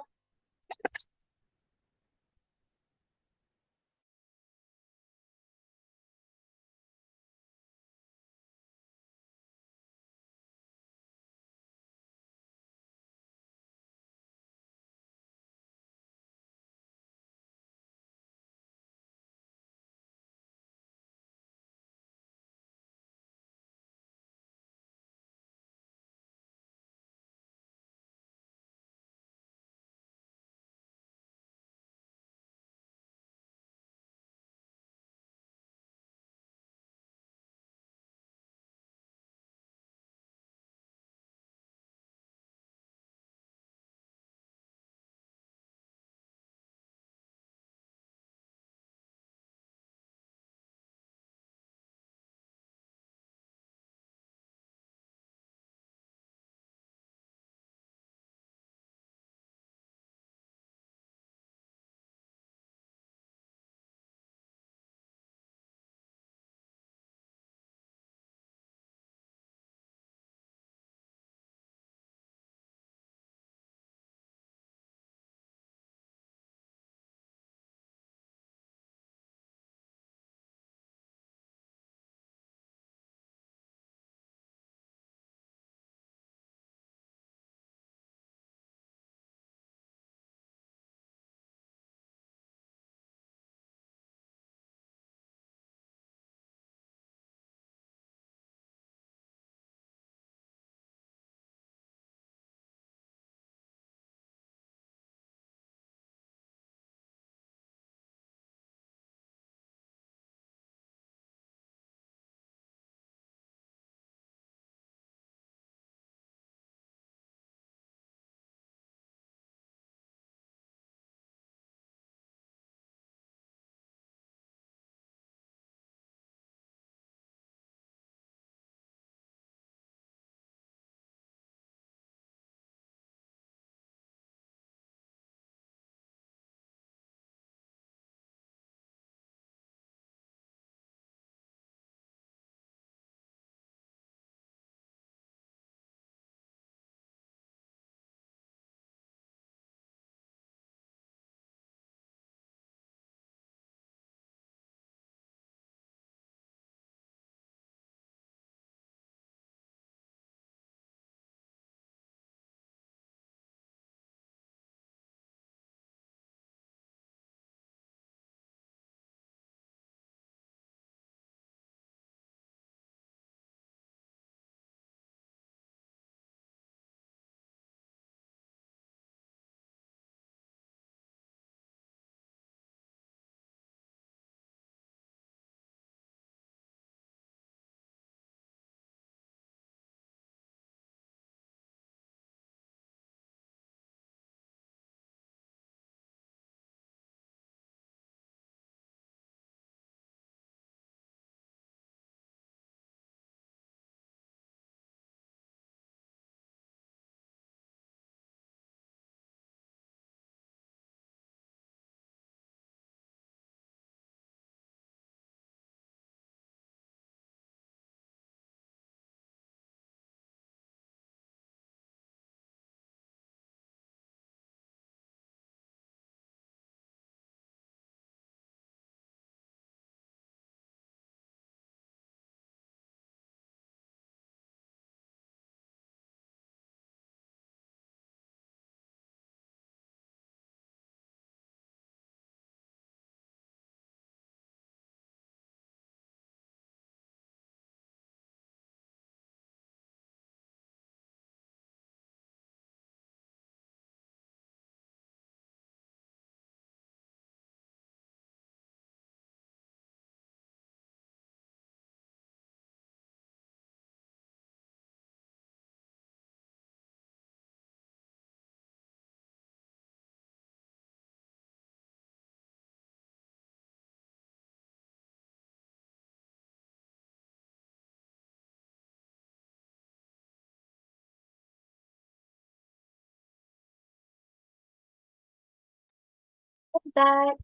back.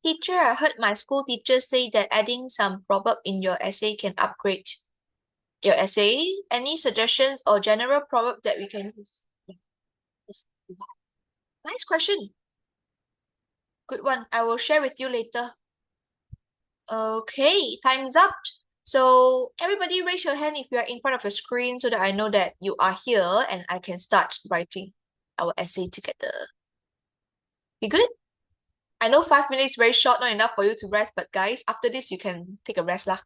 Teacher, I heard my school teacher say that adding some proverb in your essay can upgrade your essay. Any suggestions or general proverb that we can use? Yeah, yes, we have. Nice question. Good one. I will share with you later. Okay, time's up. So everybody raise your hand if you are in front of your screen so that I know that you are here and I can start writing our essay together. You good? I know 5 minutes is very short, not enough for you to rest, but guys, after this you can take a rest lah.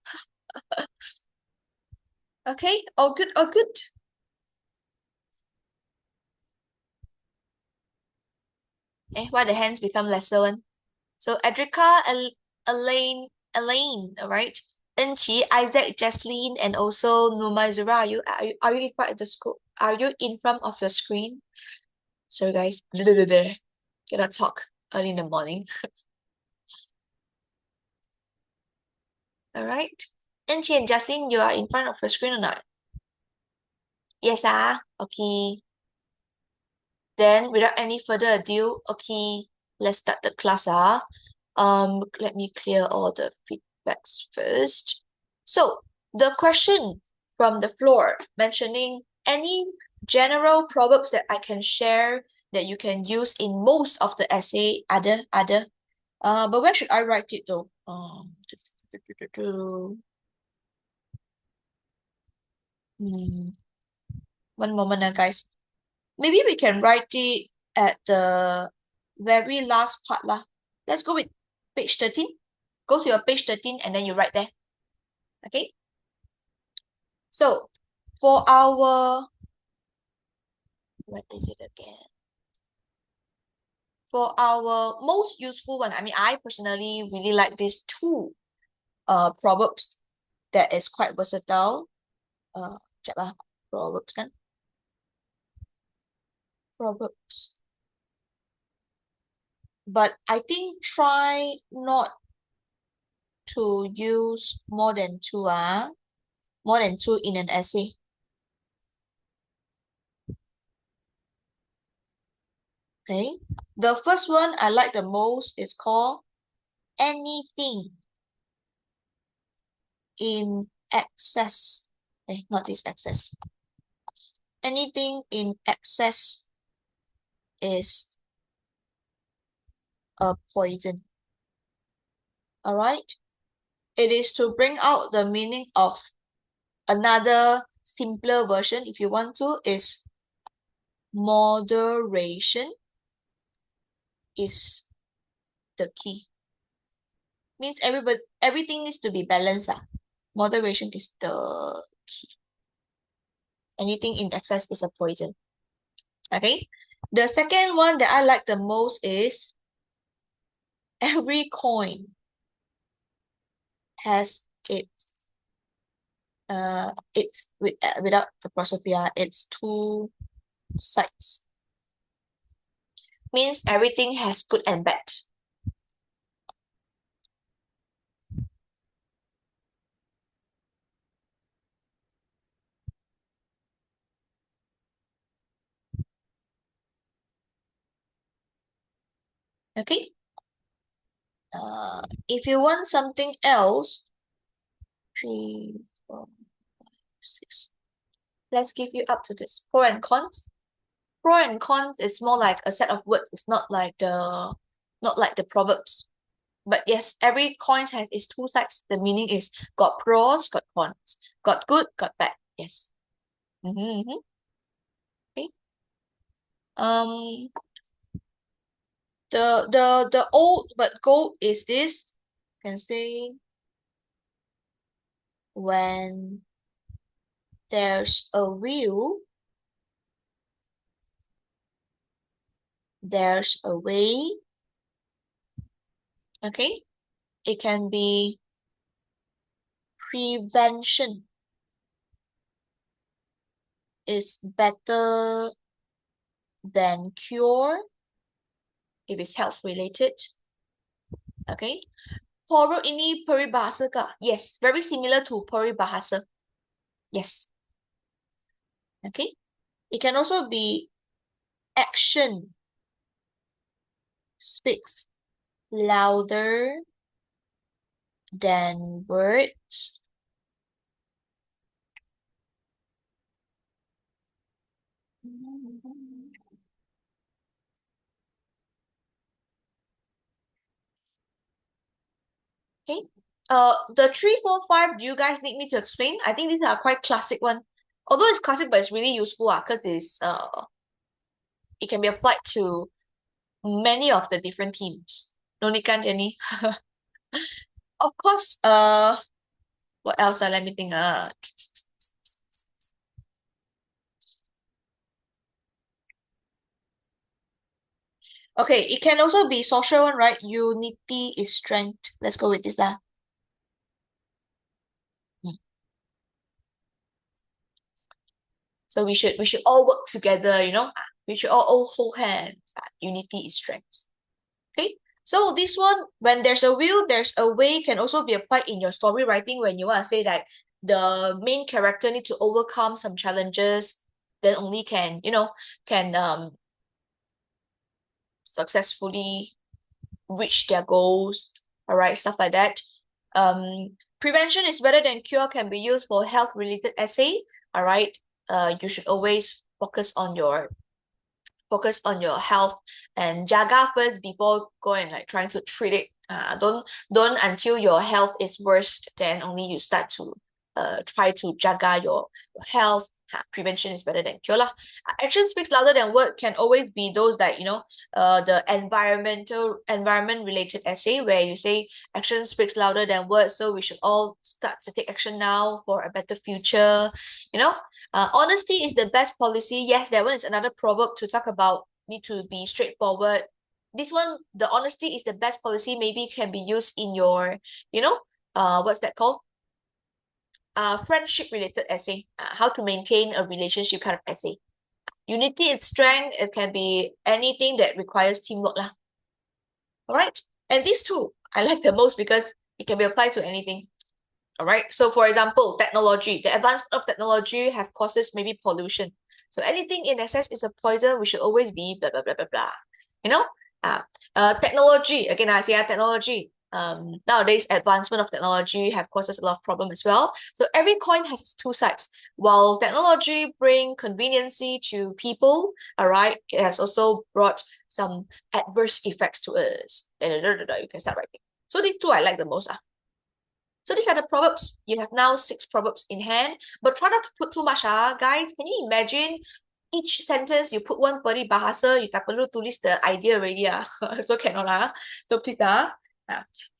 Okay, all good, all good. Why the hands become lesser one? So Edrica, Elaine, all right. Enchi, Isaac, Jaslyn, and also Numa Zura. Are you in front of the school? Are you in front of your screen? Sorry guys, cannot talk early in the morning. All right. Enchi and Jaslyn, you are in front of your screen or not? Yes, okay. Then without any further ado, okay, let's start the class. Let me clear all the feedbacks first. So the question from the floor mentioning any general proverbs that I can share that you can use in most of the essay, other. But where should I write it though? Hmm, one moment, guys. Maybe we can write it at the very last part lah. Let's go with page 13. Go to your page 13 and then you write there. Okay? So, for our, what is it again? For our most useful one, I mean, I personally really like these two proverbs that is quite versatile. Sekejap lah. Proverbs kan? Proverbs. But I think try not to use more than two, more than two in an essay. Okay. The first one I like the most is called anything in excess. Not this excess. Anything in excess is a poison. Alright? It is to bring out the meaning of another simpler version, if you want to, is moderation is the key. Means everything needs to be balanced. Moderation is the key. Anything in excess is a poison. Okay. The second one that I like the most is every coin has without the apostrophe, it's two sides. Means everything has good and bad. Okay. If you want something else, 3, 4, 5, 6. Let's give you up to this. Pro and cons. Pro and cons is more like a set of words. It's not like the proverbs. But yes, every coin has its two sides. The meaning is got pros, got cons, got good, got bad. Yes. Okay. Um, the old but gold is this. You can say when there's a will, there's a way. Okay. It can be prevention is better than cure if it's health related. Okay. Poro ini peribahasa kah? Yes, very similar to peribahasa. Yes. Okay. It can also be action speaks louder than words. Okay. The 3, 4, 5, do you guys need me to explain? I think these are quite classic one. Although it's classic, but it's really useful because it can be applied to many of the different teams. No need kan, Jenny? Of course, what else? Let me think. Okay, it can also be social one, right? Unity is strength. Let's go with this lah. Mm. So we should all work together, you know? We should all hold hands. Unity is strength. Okay. So this one, when there's a will, there's a way, can also be applied in your story writing when you want to say that the main character need to overcome some challenges, then only can, can successfully reach their goals, all right, stuff like that. Prevention is better than cure can be used for health related essay, all right. You should always focus on your health and jaga first before going like trying to treat it. Don't until your health is worst, then only you start to try to jaga your health. Prevention is better than cure lah. Action speaks louder than word can always be those that the environment related essay where you say action speaks louder than words, so we should all start to take action now for a better future. You know, honesty is the best policy. Yes, that one is another proverb to talk about. Need to be straightforward. This one, the honesty is the best policy, maybe can be used in your, what's that called? Friendship related essay. How to maintain a relationship kind of essay. Unity and strength, it can be anything that requires teamwork lah. All right. And these two, I like the most because it can be applied to anything. All right. So for example, technology, the advancement of technology have causes maybe pollution. So anything in excess is a poison. We should always be blah, blah, blah, blah, blah. You know, technology, again, I say technology. Nowadays, advancement of technology have caused us a lot of problem as well. So every coin has its two sides. While technology bring conveniency to people, all right, it has also brought some adverse effects to us. You can start writing. So these two I like the most. So these are the proverbs. You have now 6 proverbs in hand, but try not to put too much. Guys, can you imagine each sentence you put one peribahasa, you tak perlu tulis the idea already. So cannot lah. So please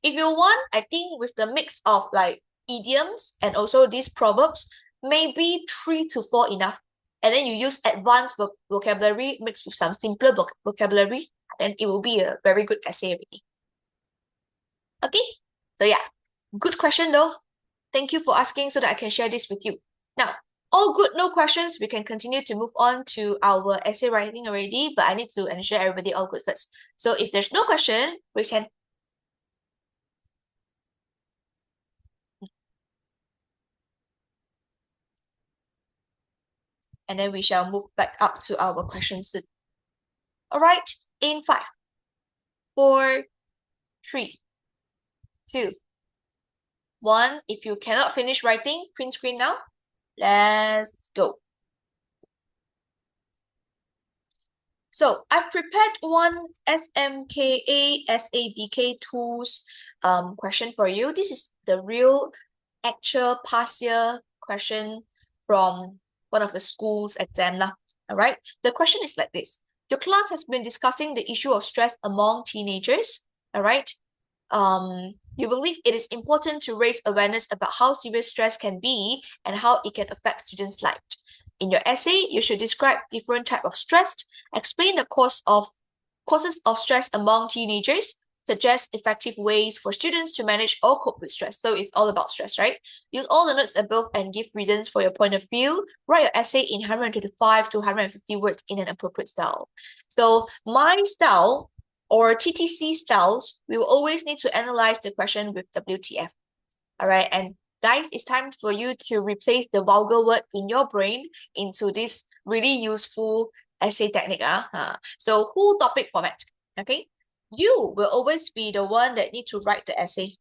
if you want, I think with the mix of like idioms and also these proverbs, maybe 3 to 4 enough. And then you use advanced vocabulary mixed with some simpler vocabulary, then it will be a very good essay already. Okay, so yeah, good question though. Thank you for asking so that I can share this with you. Now, all good, no questions. We can continue to move on to our essay writing already, but I need to ensure everybody all good first. So if there's no question, raise hand. And then we shall move back up to our questions soon. All right, in 5, 4, 3, 2, 1. If you cannot finish writing, print screen now. Let's go. So I've prepared one SMKA SABK tools question for you. This is the real actual past year question from one of the school's exam lah. All right. The question is like this. Your class has been discussing the issue of stress among teenagers. All right. You believe it is important to raise awareness about how serious stress can be and how it can affect students' life. In your essay, you should describe different type of stress, explain the causes of stress among teenagers, suggest effective ways for students to manage or cope with stress. So it's all about stress, right? Use all the notes above and give reasons for your point of view. Write your essay in 125 to 150 words in an appropriate style. So my style or TTC styles, we will always need to analyze the question with WTF. All right, and guys, it's time for you to replace the vulgar word in your brain into this really useful essay technique. So whole topic format, okay? you will always be the one that need to write the essay.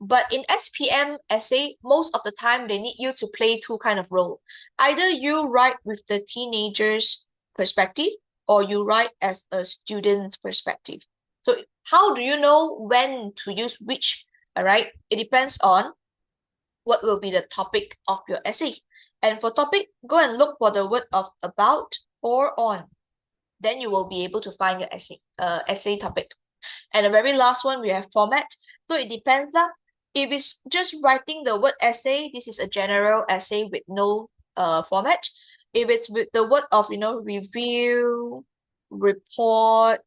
But in SPM essay, most of the time they need you to play two kind of role. Either you write with the teenager's perspective or you write as a student's perspective. So how do you know when to use which? All right, it depends on what will be the topic of your essay. And for topic, go and look for the word of about or on. Then you will be able to find your essay topic. And the very last one, we have format. So it depends. If it's just writing the word essay, this is a general essay with no format. If it's with the word of, review, report,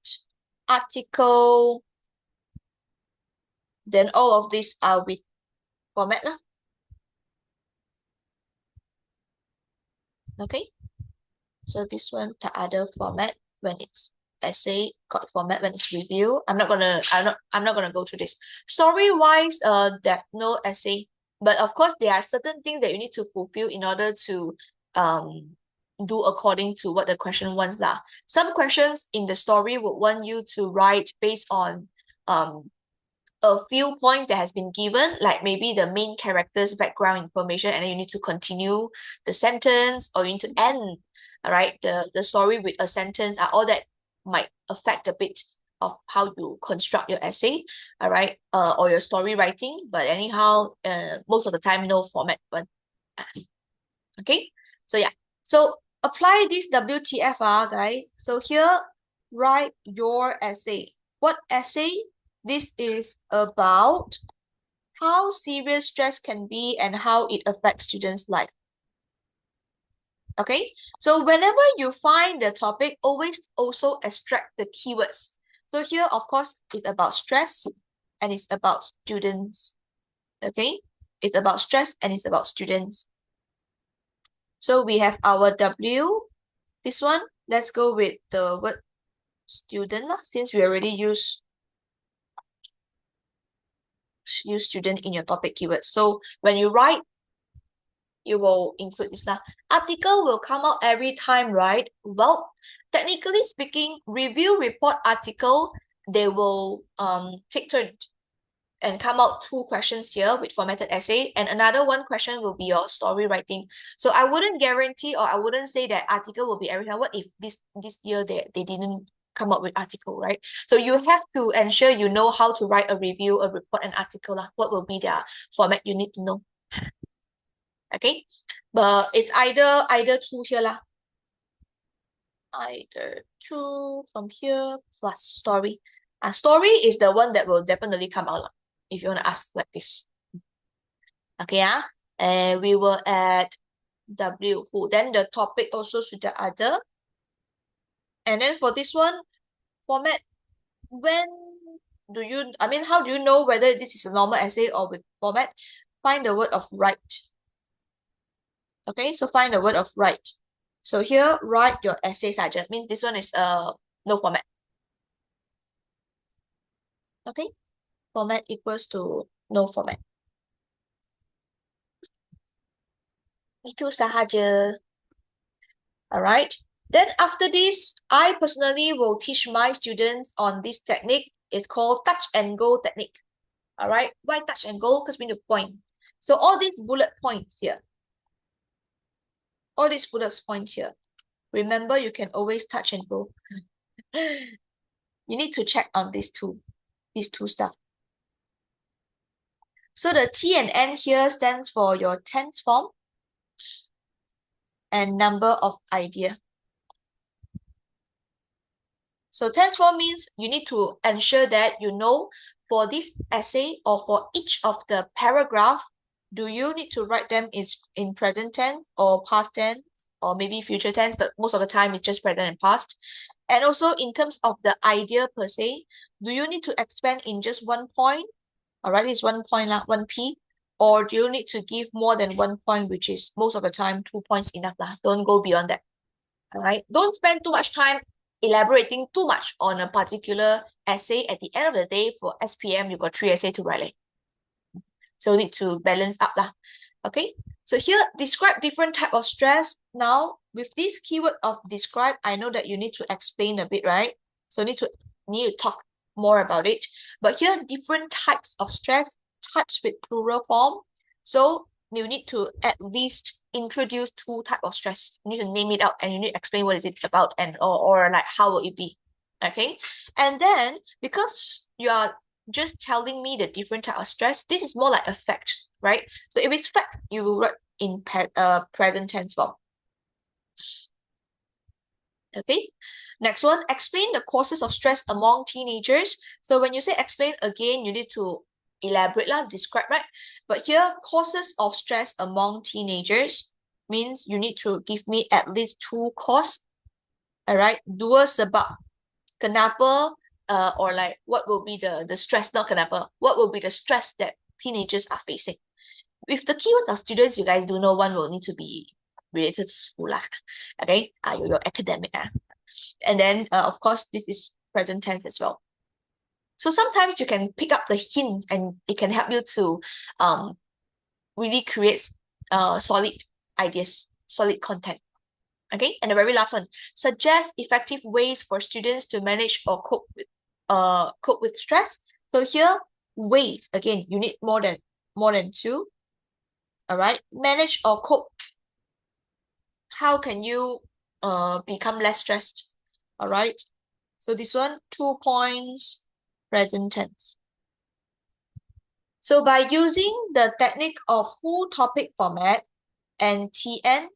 article, then all of these are with format. Okay. So this one, the other format when it's essay, got format when it's review. I'm not gonna go through this. Story-wise, there's no essay, but of course there are certain things that you need to fulfill in order to do according to what the question wants lah. Some questions in the story would want you to write based on a few points that has been given, like maybe the main character's background information, and then you need to continue the sentence or you need to end, all right, the story with a sentence, all that might affect a bit of how you construct your essay, all right, or your story writing. But anyhow, most of the time, no format one. Okay, so yeah, so apply this WTF, guys. So here, write your essay. What essay? This is about how serious stress can be and how it affects students' life. Okay, so whenever you find the topic, always also extract the keywords. So here, of course, it's about stress and it's about students. Okay, it's about stress and it's about students. So we have our W. This one, let's go with the word student since we already use student in your topic keywords. So when you write, you will include this. Article will come out every time, right? Well, technically speaking, review, report, article, they will take turn and come out 2 questions here with formatted essay, and another 1 question will be your story writing. So I wouldn't guarantee or I wouldn't say that article will be every time. What if this year they didn't come up with article, right? So you have to ensure you know how to write a review, a report, an article. What will be their format you need to know. Okay, but it's either 2 here lah. Either 2 from here plus story. Story is the one that will definitely come out if you want to ask like this. Okay, and we will add W who. Then the topic also should the other. And then for this one, format, how do you know whether this is a normal essay or with format? Find the word of write. Okay, so find the word of write. So here, write your essay subject. Means this one is no format. Okay, format equals to no format. Itu sahaja. Alright. Then after this, I personally will teach my students on this technique. It's called touch and go technique. Alright. Why touch and go? Because we need to point. So all these bullet points here. All these bullet points here. Remember, you can always touch and go. You need to check on these two stuff. So the T and N here stands for your tense form and number of idea. So tense form means you need to ensure that you know for this essay or for each of the paragraph, do you need to write them in present tense or past tense or maybe future tense, but most of the time it's just present and past. And also in terms of the idea per se, do you need to expand in just 1 point? All right, it's 1 point, 1P, or do you need to give more than 1 point, which is most of the time 2 points enough lah. Don't go beyond that. All right, don't spend too much time elaborating too much on a particular essay. At the end of the day, for SPM, you got 3 essays to write. So need to balance up lah. Okay, so here, describe different type of stress. Now, with this keyword of describe, I know that you need to explain a bit, right? So need to talk more about it. But here, different types of stress, types with plural form. So you need to at least introduce two types of stress. You need to name it out and you need to explain what is it about and or like how will it be. Okay. And then because you are just telling me the different type of stress, this is more like effects, right? So if it's fact, you will write in present tense form. Okay. Next one, explain the causes of stress among teenagers. So when you say explain again, you need to elaborate lah, describe, right? But here, causes of stress among teenagers means you need to give me at least two cause. Alright, dua sebab. Kenapa, or like what will be the stress, not kenapa, what will be the stress that teenagers are facing. With the keywords of students, you guys do know one will need to be related to school lah. Okay, your academic. And then, of course, this is present tense as well. So sometimes you can pick up the hints and it can help you to really create solid ideas, solid content. Okay, and the very last one, suggest effective ways for students to manage or cope with stress. So here, ways, again, you need more than two. All right, manage or cope. How can you become less stressed? All right, so this one, 2 points, present tense. So by using the technique of who topic format and TN,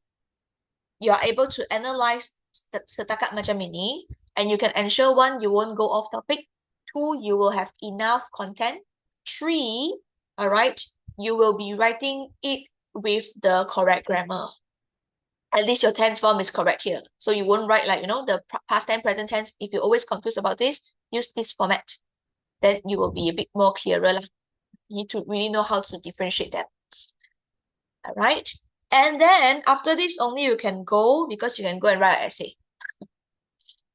you are able to analyze setakat macam ini, and you can ensure one, you won't go off topic. Two, you will have enough content. Three, all right, you will be writing it with the correct grammar. At least your tense form is correct here. So you won't write like, the past tense, present tense. If you're always confused about this, use this format. Then you will be a bit more clearer lah. You need to really know how to differentiate them. All right. And then after this, only you can go because you can go and write an essay.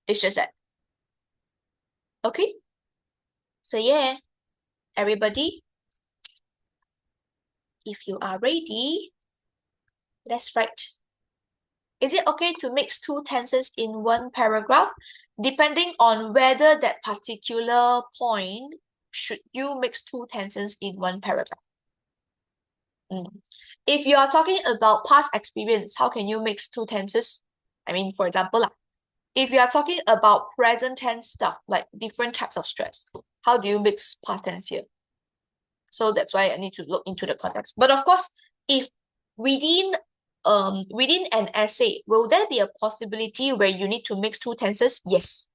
It's just that. Okay. So yeah, everybody, if you are ready, let's write. Is it okay to mix two tenses in one paragraph? Depending on whether that particular point, should you mix two tenses in one paragraph? If you are talking about past experience, how can you mix two tenses? I mean, for example, if you are talking about present tense stuff, like different types of stress, how do you mix past tense here? So that's why I need to look into the context. But of course, if within an essay, will there be a possibility where you need to mix two tenses? Yes.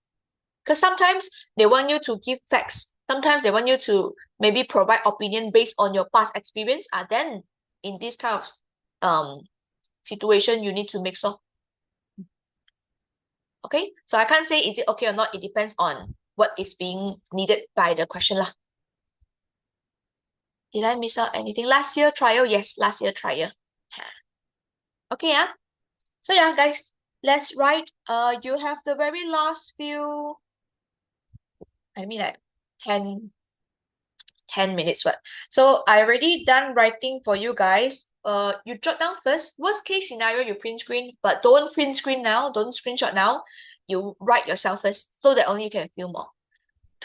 Because sometimes they want you to give facts. Sometimes they want you to maybe provide opinion based on your past experience. Then in this kind of situation, you need to mix up. Okay, so I can't say is it okay or not. It depends on what is being needed by the question lah. Did I miss out anything? Last year trial? Yes, last year trial. Okay, yeah. So yeah, guys, let's write. You have the very last few, I mean like 10 minutes, what? So I already done writing for you guys. You jot down first. Worst case scenario, you print screen, but don't print screen now. Don't screenshot now. You write yourself first, so that only you can feel more.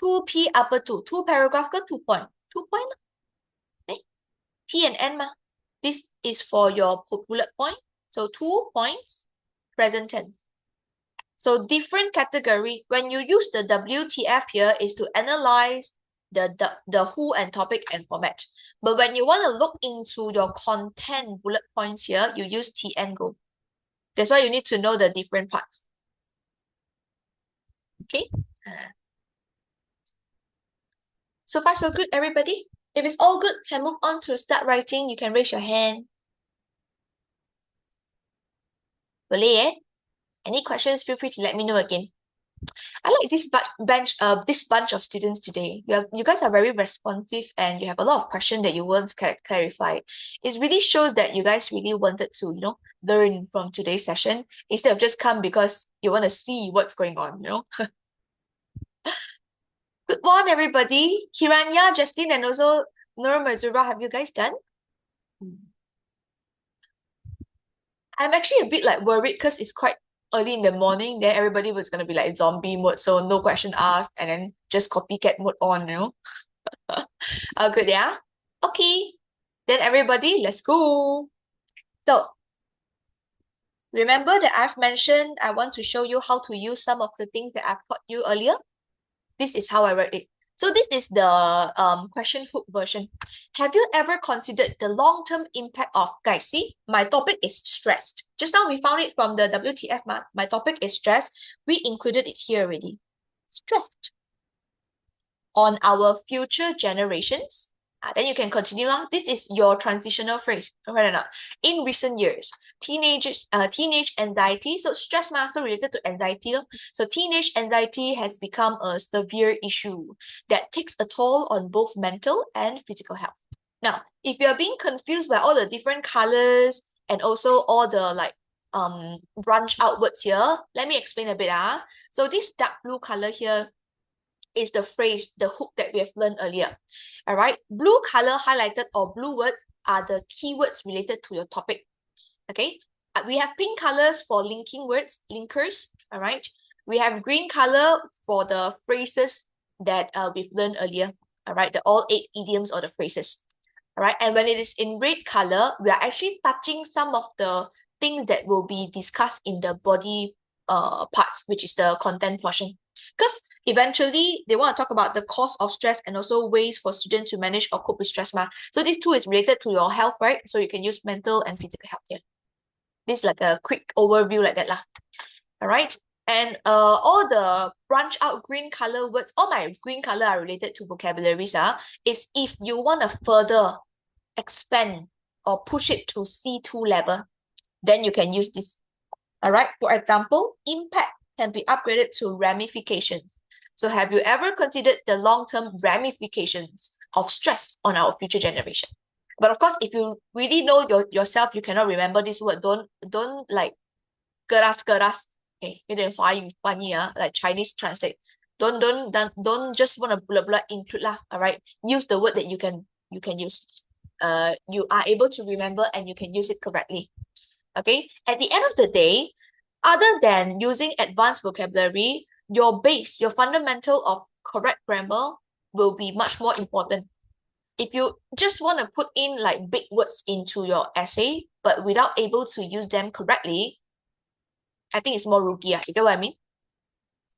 2P upper 2. 2 paragraph ke 2 point? 2 point. Okay. T and N ma. This is for your bullet point. So 2 points, present tense. So different category. When you use the WTF here is to analyze the who and topic and format. But when you want to look into your content bullet points here, you use TN go. That's why you need to know the different parts. Okay. So far, so good, everybody. If it's all good, can move on to start writing. You can raise your hand. Boleh, eh? Any questions, feel free to let me know again. I like this bunch of students today. You guys are very responsive and you have a lot of questions that you want to clarify. It really shows that you guys really wanted to, learn from today's session instead of just come because you want to see what's going on, Good one, everybody. Hiranya, Justin, and also Nur Mazura, have you guys done? I'm actually a bit like worried because it's quite early in the morning, then everybody was gonna be like zombie mode, so no question asked, and then just copycat mode on, you know. Good, yeah. Okay, then everybody, let's go. So remember that I've mentioned I want to show you how to use some of the things that I've taught you earlier. This is how I wrote it. So this is the question hook version. Have you ever considered the long-term impact of, guys, see, my topic is stressed. Just now we found it from the WTF, my topic is stress. We included it here already. Stressed on our future generations. Then you can continue lah. This is your transitional phrase, right or not? In recent years, teenage anxiety. So stress also related to anxiety. So teenage anxiety has become a severe issue that takes a toll on both mental and physical health. Now, if you're being confused by all the different colors and also all the like branch outwards here, let me explain a bit. So this dark blue color here is the phrase, the hook that we have learned earlier. All right, blue color highlighted or blue words are the keywords related to your topic. Okay, we have pink colors for linking words, linkers. All right, we have green color for the phrases that we've learned earlier. All right, the all 8 idioms or the phrases. All right, and when it is in red color, we are actually touching some of the things that will be discussed in the body parts, which is the content portion. Because eventually they want to talk about the cause of stress and also ways for students to manage or cope with stress. So this too is related to your health, right? So you can use mental and physical health here. This is like a quick overview like that lah. All right. And all the branch out green color words, all my green color are related to vocabularies. Is if you want to further expand or push it to C2 level, then you can use this. All right. For example, impact can be upgraded to ramifications. So have you ever considered the long-term ramifications of stress on our future generation? But of course, if you really know yourself, you cannot remember this word. Don't like keras. Okay, 有点华语翻译 like Chinese translate. Don't just want to blah blah include lah. All right, use the word that you can use. You are able to remember and you can use it correctly. Okay, at the end of the day, other than using advanced vocabulary, your base, your fundamental of correct grammar will be much more important. If you just want to put in like big words into your essay, but without able to use them correctly, I think it's more rookie. You get what I mean?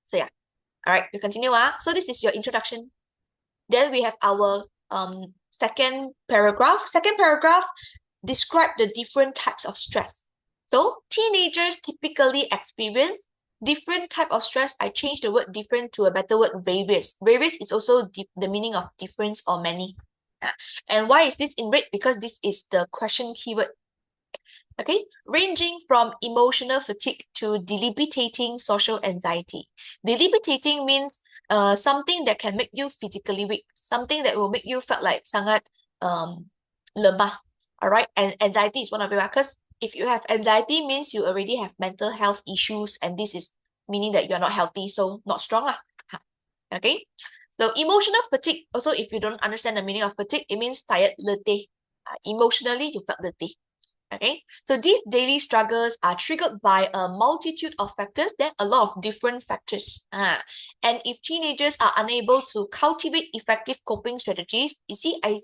So yeah. All right, we continue. So this is your introduction. Then we have our second paragraph. Second paragraph, describe the different types of stress. So teenagers typically experience different type of stress. I change the word different to a better word, various. Various is also the meaning of difference or many. And why is this in red? Because this is the question keyword. Okay, ranging from emotional fatigue to debilitating social anxiety. Debilitating means something that can make you physically weak, something that will make you feel like sangat lemah. All right, and anxiety is one of it, because if you have anxiety means you already have mental health issues, and this is meaning that you're not healthy, so not strong. Okay, so emotional fatigue, also if you don't understand the meaning of fatigue, it means tired, letih. Emotionally, you felt letih. Okay, so these daily struggles are triggered by a multitude of factors, then a lot of different factors. And if teenagers are unable to cultivate effective coping strategies, you see, I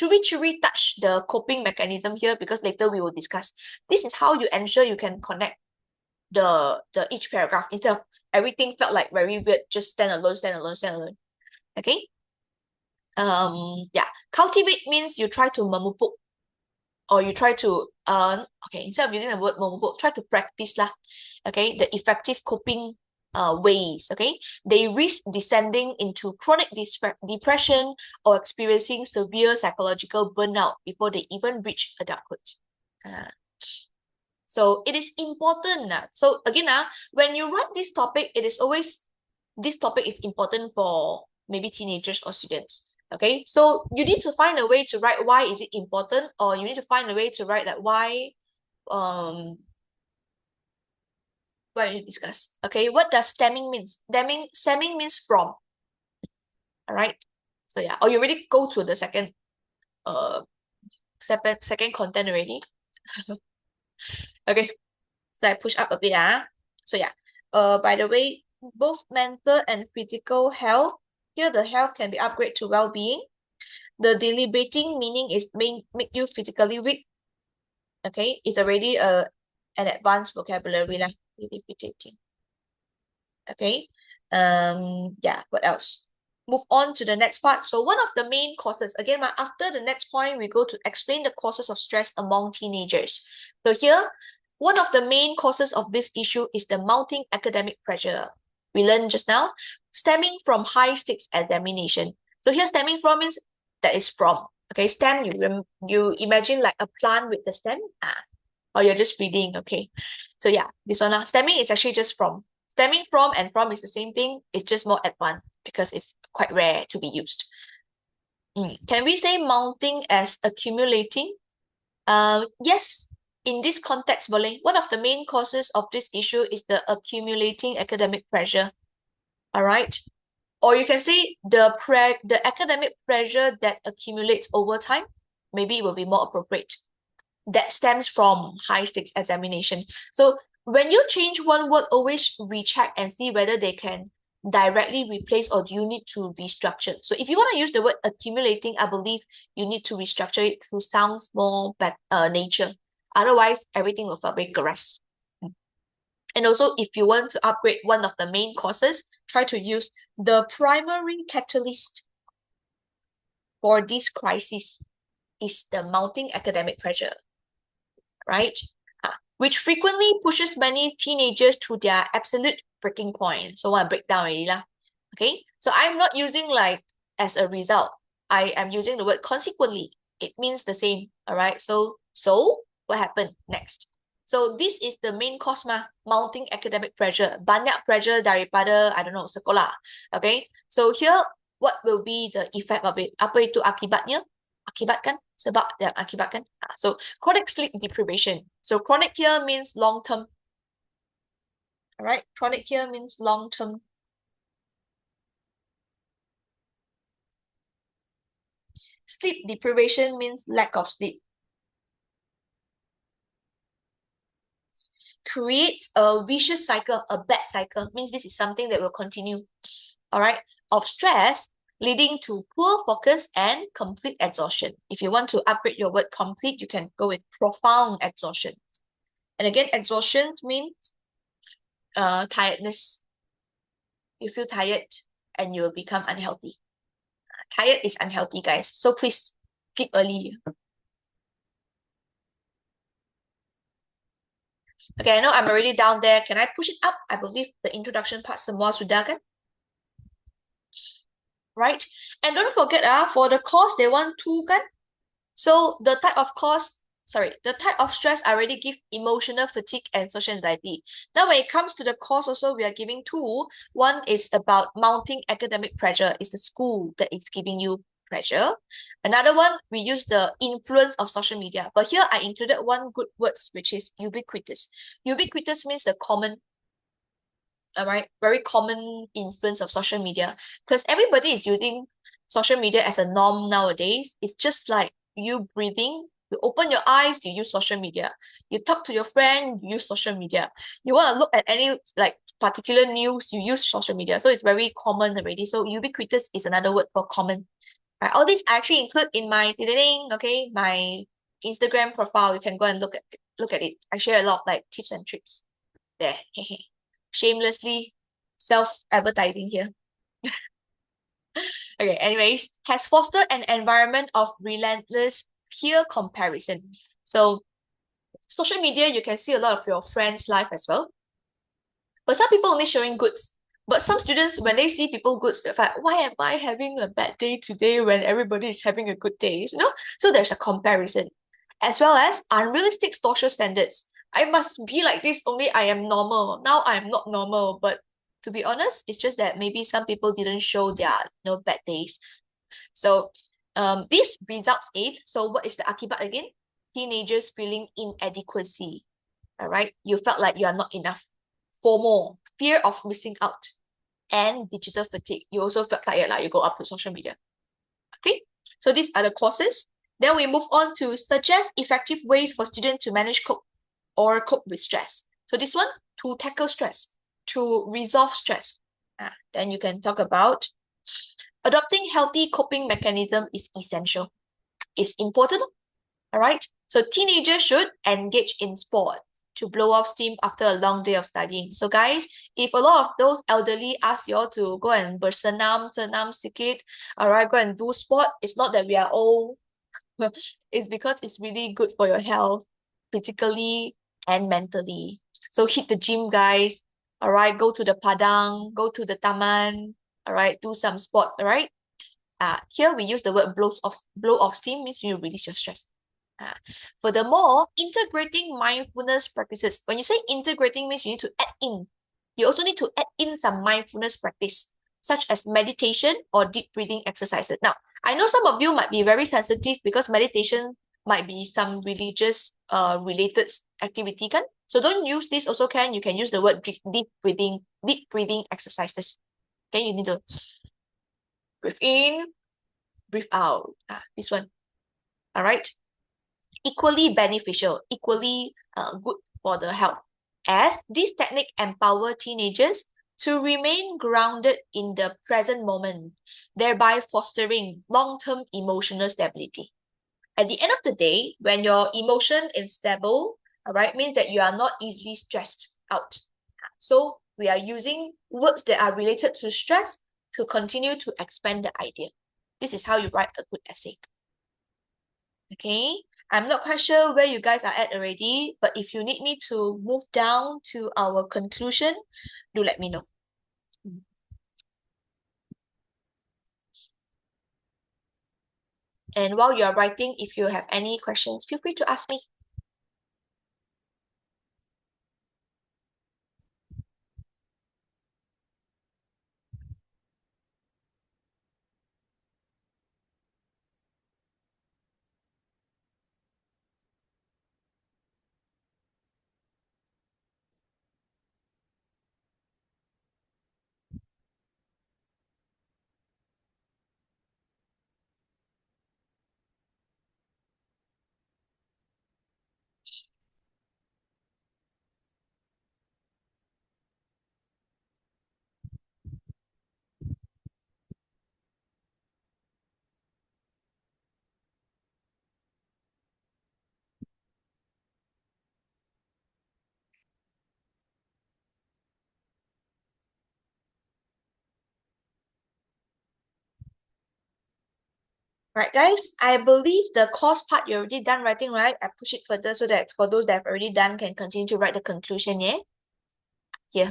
chewy touch the coping mechanism here because later we will discuss. This is how you ensure you can connect the each paragraph instead of everything felt like very weird, just stand alone. Okay. Yeah, cultivate means you try to memupuk, or you try to okay, instead of using the word memupuk, try to practice lah. Okay, the effective coping ways. Okay, they risk descending into chronic depression or experiencing severe psychological burnout before they even reach adulthood. So it is important. So again, when you write this topic, it is always, this topic is important for maybe teenagers or students. Okay, so you need to find a way to write why is it important, or you need to find a way to write that why you discuss. Okay, what does stemming means? Stemming means from. All right, so yeah, or you already go to the second content already. Okay, so I push up a bit. So yeah, by the way, both mental and physical health, here the health can be upgraded to well-being. The deliberating meaning is make you physically weak. Okay, it's already an advanced vocabulary lah. Deliberating. Okay. Yeah, what else? Move on to the next part. So one of the main causes, again, after the next point, we go to explain the causes of stress among teenagers. So here, one of the main causes of this issue is the mounting academic pressure. We learned just now, stemming from high stakes examination. So here, stemming from means that is from. Okay, stem, you imagine like a plant with the stem, or you're just reading, okay? So yeah, this one, stemming is actually just from. Stemming from and from is the same thing. It's just more advanced because it's quite rare to be used. Can we say mounting as accumulating? Yes, in this context, boleh. One of the main causes of this issue is the accumulating academic pressure. All right. Or you can say the academic pressure that accumulates over time. Maybe it will be more appropriate. That stems from high stakes examination. So when you change one word, always recheck and see whether they can directly replace or do you need to restructure. So if you want to use the word accumulating, I believe you need to restructure it through sounds more nature. Otherwise, everything will regress. And also, if you want to upgrade one of the main courses, try to use the primary catalyst for this crisis is the mounting academic pressure, right? Which frequently pushes many teenagers to their absolute breaking point. So I want to break down already lah. Okay, so I'm not using like as a result. I am using the word consequently. It means the same. All right. So what happened next? So this is the main cause mounting academic pressure. Banyak pressure daripada I don't know sekolah. Okay. So here what will be the effect of it? Apa itu akibatnya? Akibatkan sebab dan akibatkan. So chronic sleep deprivation. So chronic here means long term. All right. Chronic here means long term. Sleep deprivation means lack of sleep. Creates a vicious cycle, a bad cycle, means this is something that will continue, all right, of stress, leading to poor focus and complete exhaustion. If you want to upgrade your word complete, you can go with profound exhaustion. And again, exhaustion means tiredness. You feel tired and you will become unhealthy. Tired is unhealthy, guys. So please sleep early. Okay, I know I'm already down there. Can I push it up? I believe the introduction part semua sudah kan? Right? And don't forget, for the course, they want two kan? So the type of stress I already give emotional fatigue and social anxiety. Now, when it comes to the course also, we are giving two. One is about mounting academic pressure. It's the school that is giving you pressure. Another one, we use the influence of social media. But here I included one good words, which is ubiquitous. Ubiquitous means the common, all right, very common influence of social media. Because everybody is using social media as a norm nowadays. It's just like you breathing. You open your eyes, you use social media. You talk to your friend, you use social media. You want to look at any like particular news, you use social media. So it's very common already. So ubiquitous is another word for common. Right, all these I actually include in my okay, my Instagram profile. You can go and look at it. I share a lot of like tips and tricks there. Shamelessly self-advertising here. Okay, anyways, has fostered an environment of relentless peer comparison. So social media, you can see a lot of your friends' life as well. But some people only showing goods. But some students, when they see people goods, they're like, why am I having a bad day today when everybody is having a good day? You know? So there's a comparison. As well as unrealistic social standards. I must be like this, only I am normal. Now I am not normal. But to be honest, it's just that maybe some people didn't show their bad days. So this results in, so what is the akibat again? Teenagers feeling inadequacy. All right. You felt like you are not enough. FOMO, fear of missing out, and digital fatigue. You also felt tired, like you go up to social media. Okay, so these are the causes. Then we move on to suggest effective ways for students to manage cope with stress. So this one, to tackle stress, to resolve stress. Then you can talk about adopting healthy coping mechanism is essential. It's important, all right? So teenagers should engage in sport to blow off steam after a long day of studying. So guys, if a lot of those elderly ask you all to go and bersenam, senam sikit, all right, go and do sport, it's not that we are old. It's because it's really good for your health, physically and mentally. So hit the gym, guys. All right, go to the padang, go to the taman. All right, do some sport. All right. Here we use the word blow off steam means you release your stress. Furthermore, integrating mindfulness practices. When you say integrating means you need to add in. You also need to add in some mindfulness practice, such as meditation or deep breathing exercises. Now, I know some of you might be very sensitive because meditation might be some religious related activity kan? So don't use this also can. You can use the word deep breathing exercises. Okay, you need to breathe in, breathe out. This one. All right. Equally beneficial, equally good for the health, as this technique empower teenagers to remain grounded in the present moment, thereby fostering long-term emotional stability. At the end of the day, when your emotion is stable, all right, means that you are not easily stressed out. So we are using words that are related to stress to continue to expand the idea. This is how you write a good essay. Okay, I'm not quite sure where you guys are at already, but if you need me to move down to our conclusion, do let me know. And while you are writing, if you have any questions, feel free to ask me. Right, guys, I believe the course part you're already done writing, right? I push it further so that for those that have already done can continue to write the conclusion, yeah? Here.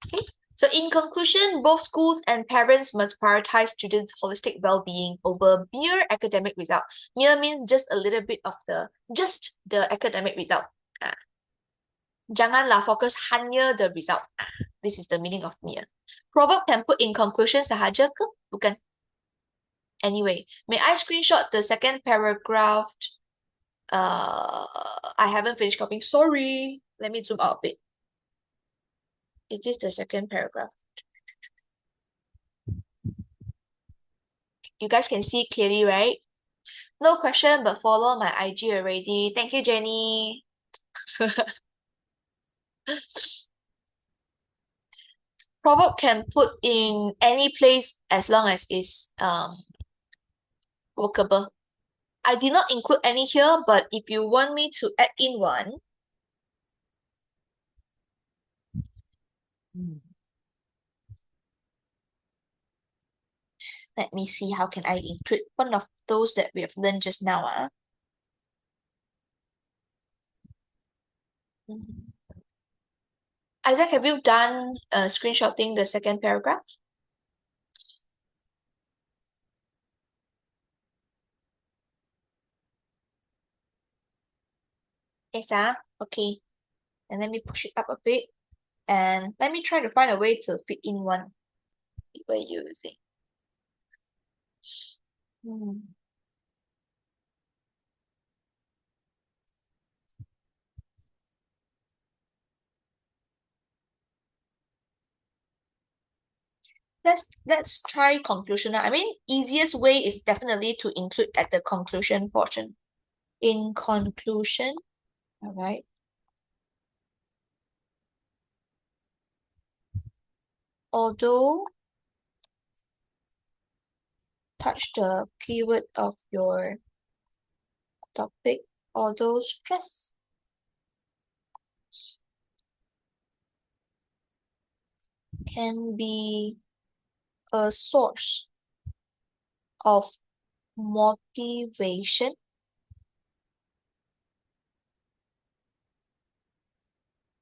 Okay. So in conclusion, both schools and parents must prioritize students' holistic well-being over mere academic result. Mere means just a little bit of just the academic result. Janganlah fokus hanya the result. This is the meaning of mere. Proverb can put in conclusion sahaja ke? Bukan. Anyway, may I screenshot the second paragraph? I haven't finished copying. Sorry. Let me zoom out a bit. It is the second paragraph. You guys can see clearly, right? No question, but follow my IG already. Thank you, Jenny. Proverb can put in any place as long as it's workable. I did not include any here, but if you want me to add in one, let me see how can I include one of those that we have learned just now. Isaac, have you done screenshotting the second paragraph? Yes, okay. And let me push it up a bit. And let me try to find a way to fit in one we're using. Let's try conclusion. I mean, easiest way is definitely to include at the conclusion portion. In conclusion, All right. Although touch the keyword of your topic, although stress can be a source of motivation,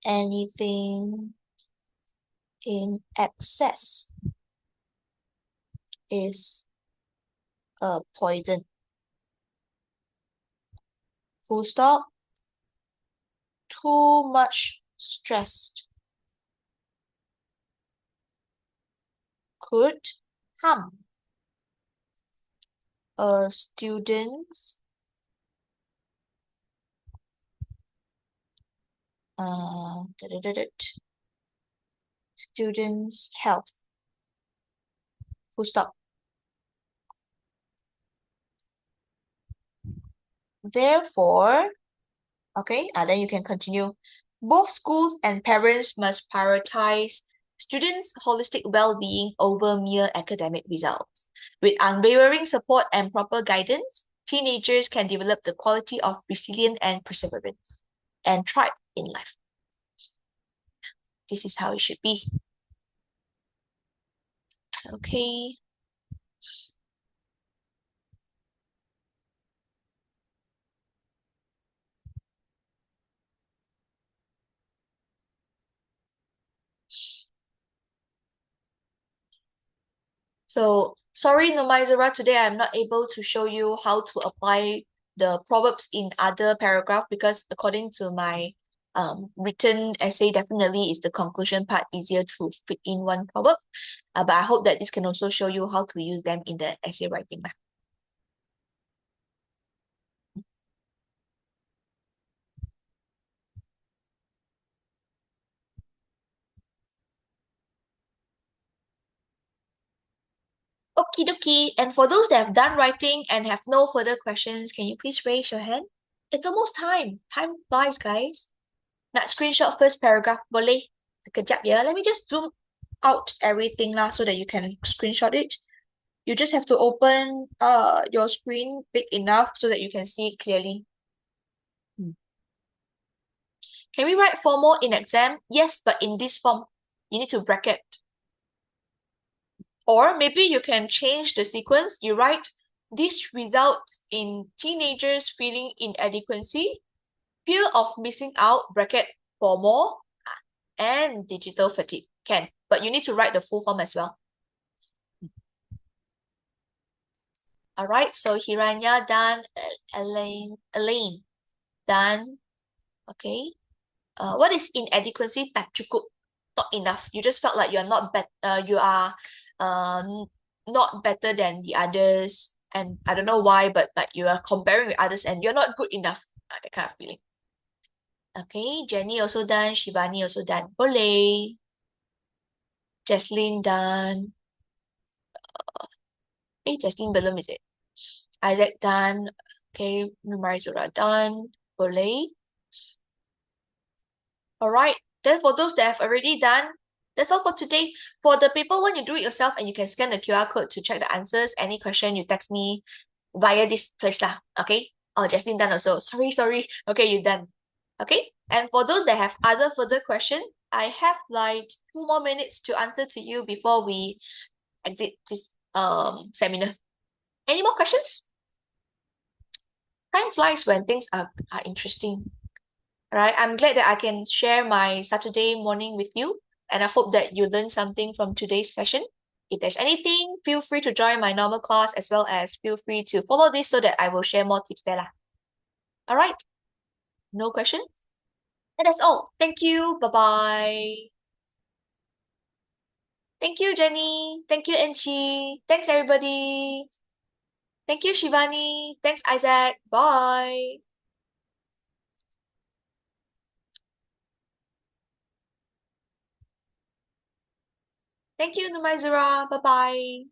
anything in excess is a poison. Full stop. Too much stress could harm a student's student's health. Full stop. Therefore, okay, then you can continue. Both schools and parents must prioritize students' holistic well-being over mere academic results. With unwavering support and proper guidance, teenagers can develop the quality of resilience and perseverance and thrive in life. This is how it should be. Okay. So sorry, Nomaizura, today I'm not able to show you how to apply the proverbs in other paragraph because according to my written essay, definitely is the conclusion part easier to fit in one proverb. But I hope that this can also show you how to use them in the essay writing. Okie dokie. And for those that have done writing and have no further questions, can you please raise your hand? It's almost time. Time flies, guys. Nak screenshot first paragraph, boleh? Sekejap ya. Let me just zoom out everything lah so that you can screenshot it. You just have to open your screen big enough so that you can see it clearly. Can we write formal in exam? Yes, but in this form, you need to bracket. Or maybe you can change the sequence. You write, this results in teenagers feeling inadequacy, fear of missing out, bracket formal, and digital fatigue. Can, but you need to write the full form as well. All right, so Hiranya done, Elaine done. Okay. What is inadequacy? Tak cukup, not enough. You just felt like you are not you are not better than the others, and I don't know why, but like you are comparing with others and you're not good enough. That kind of feeling. Okay, Jenny also done. Shivani also done. Boleh. Jaslyn done. Jaslyn belum is it? Isaac done. Okay, Marizura done. Boleh. All right. Then for those that have already done, that's all for today. For the paper one, you do it yourself and you can scan the QR code to check the answers. Any question, you text me via this place lah. Okay? Oh, Jasmine done also. Sorry. Okay, you done. Okay? And for those that have other further questions, I have like 2 more minutes to answer to you before we exit this seminar. Any more questions? Time flies when things are interesting. Right? I'm glad that I can share my Saturday morning with you, and I hope that you learned something from today's session. If there's anything, feel free to join my normal class as well as feel free to follow this so that I will share more tips there lah. All right, no questions? And that's all. Thank you. Bye-bye. Thank you, Jenny. Thank you, Enchi. Thanks, everybody. Thank you, Shivani. Thanks, Isaac. Bye. Thank you, Numaizura. Bye-bye.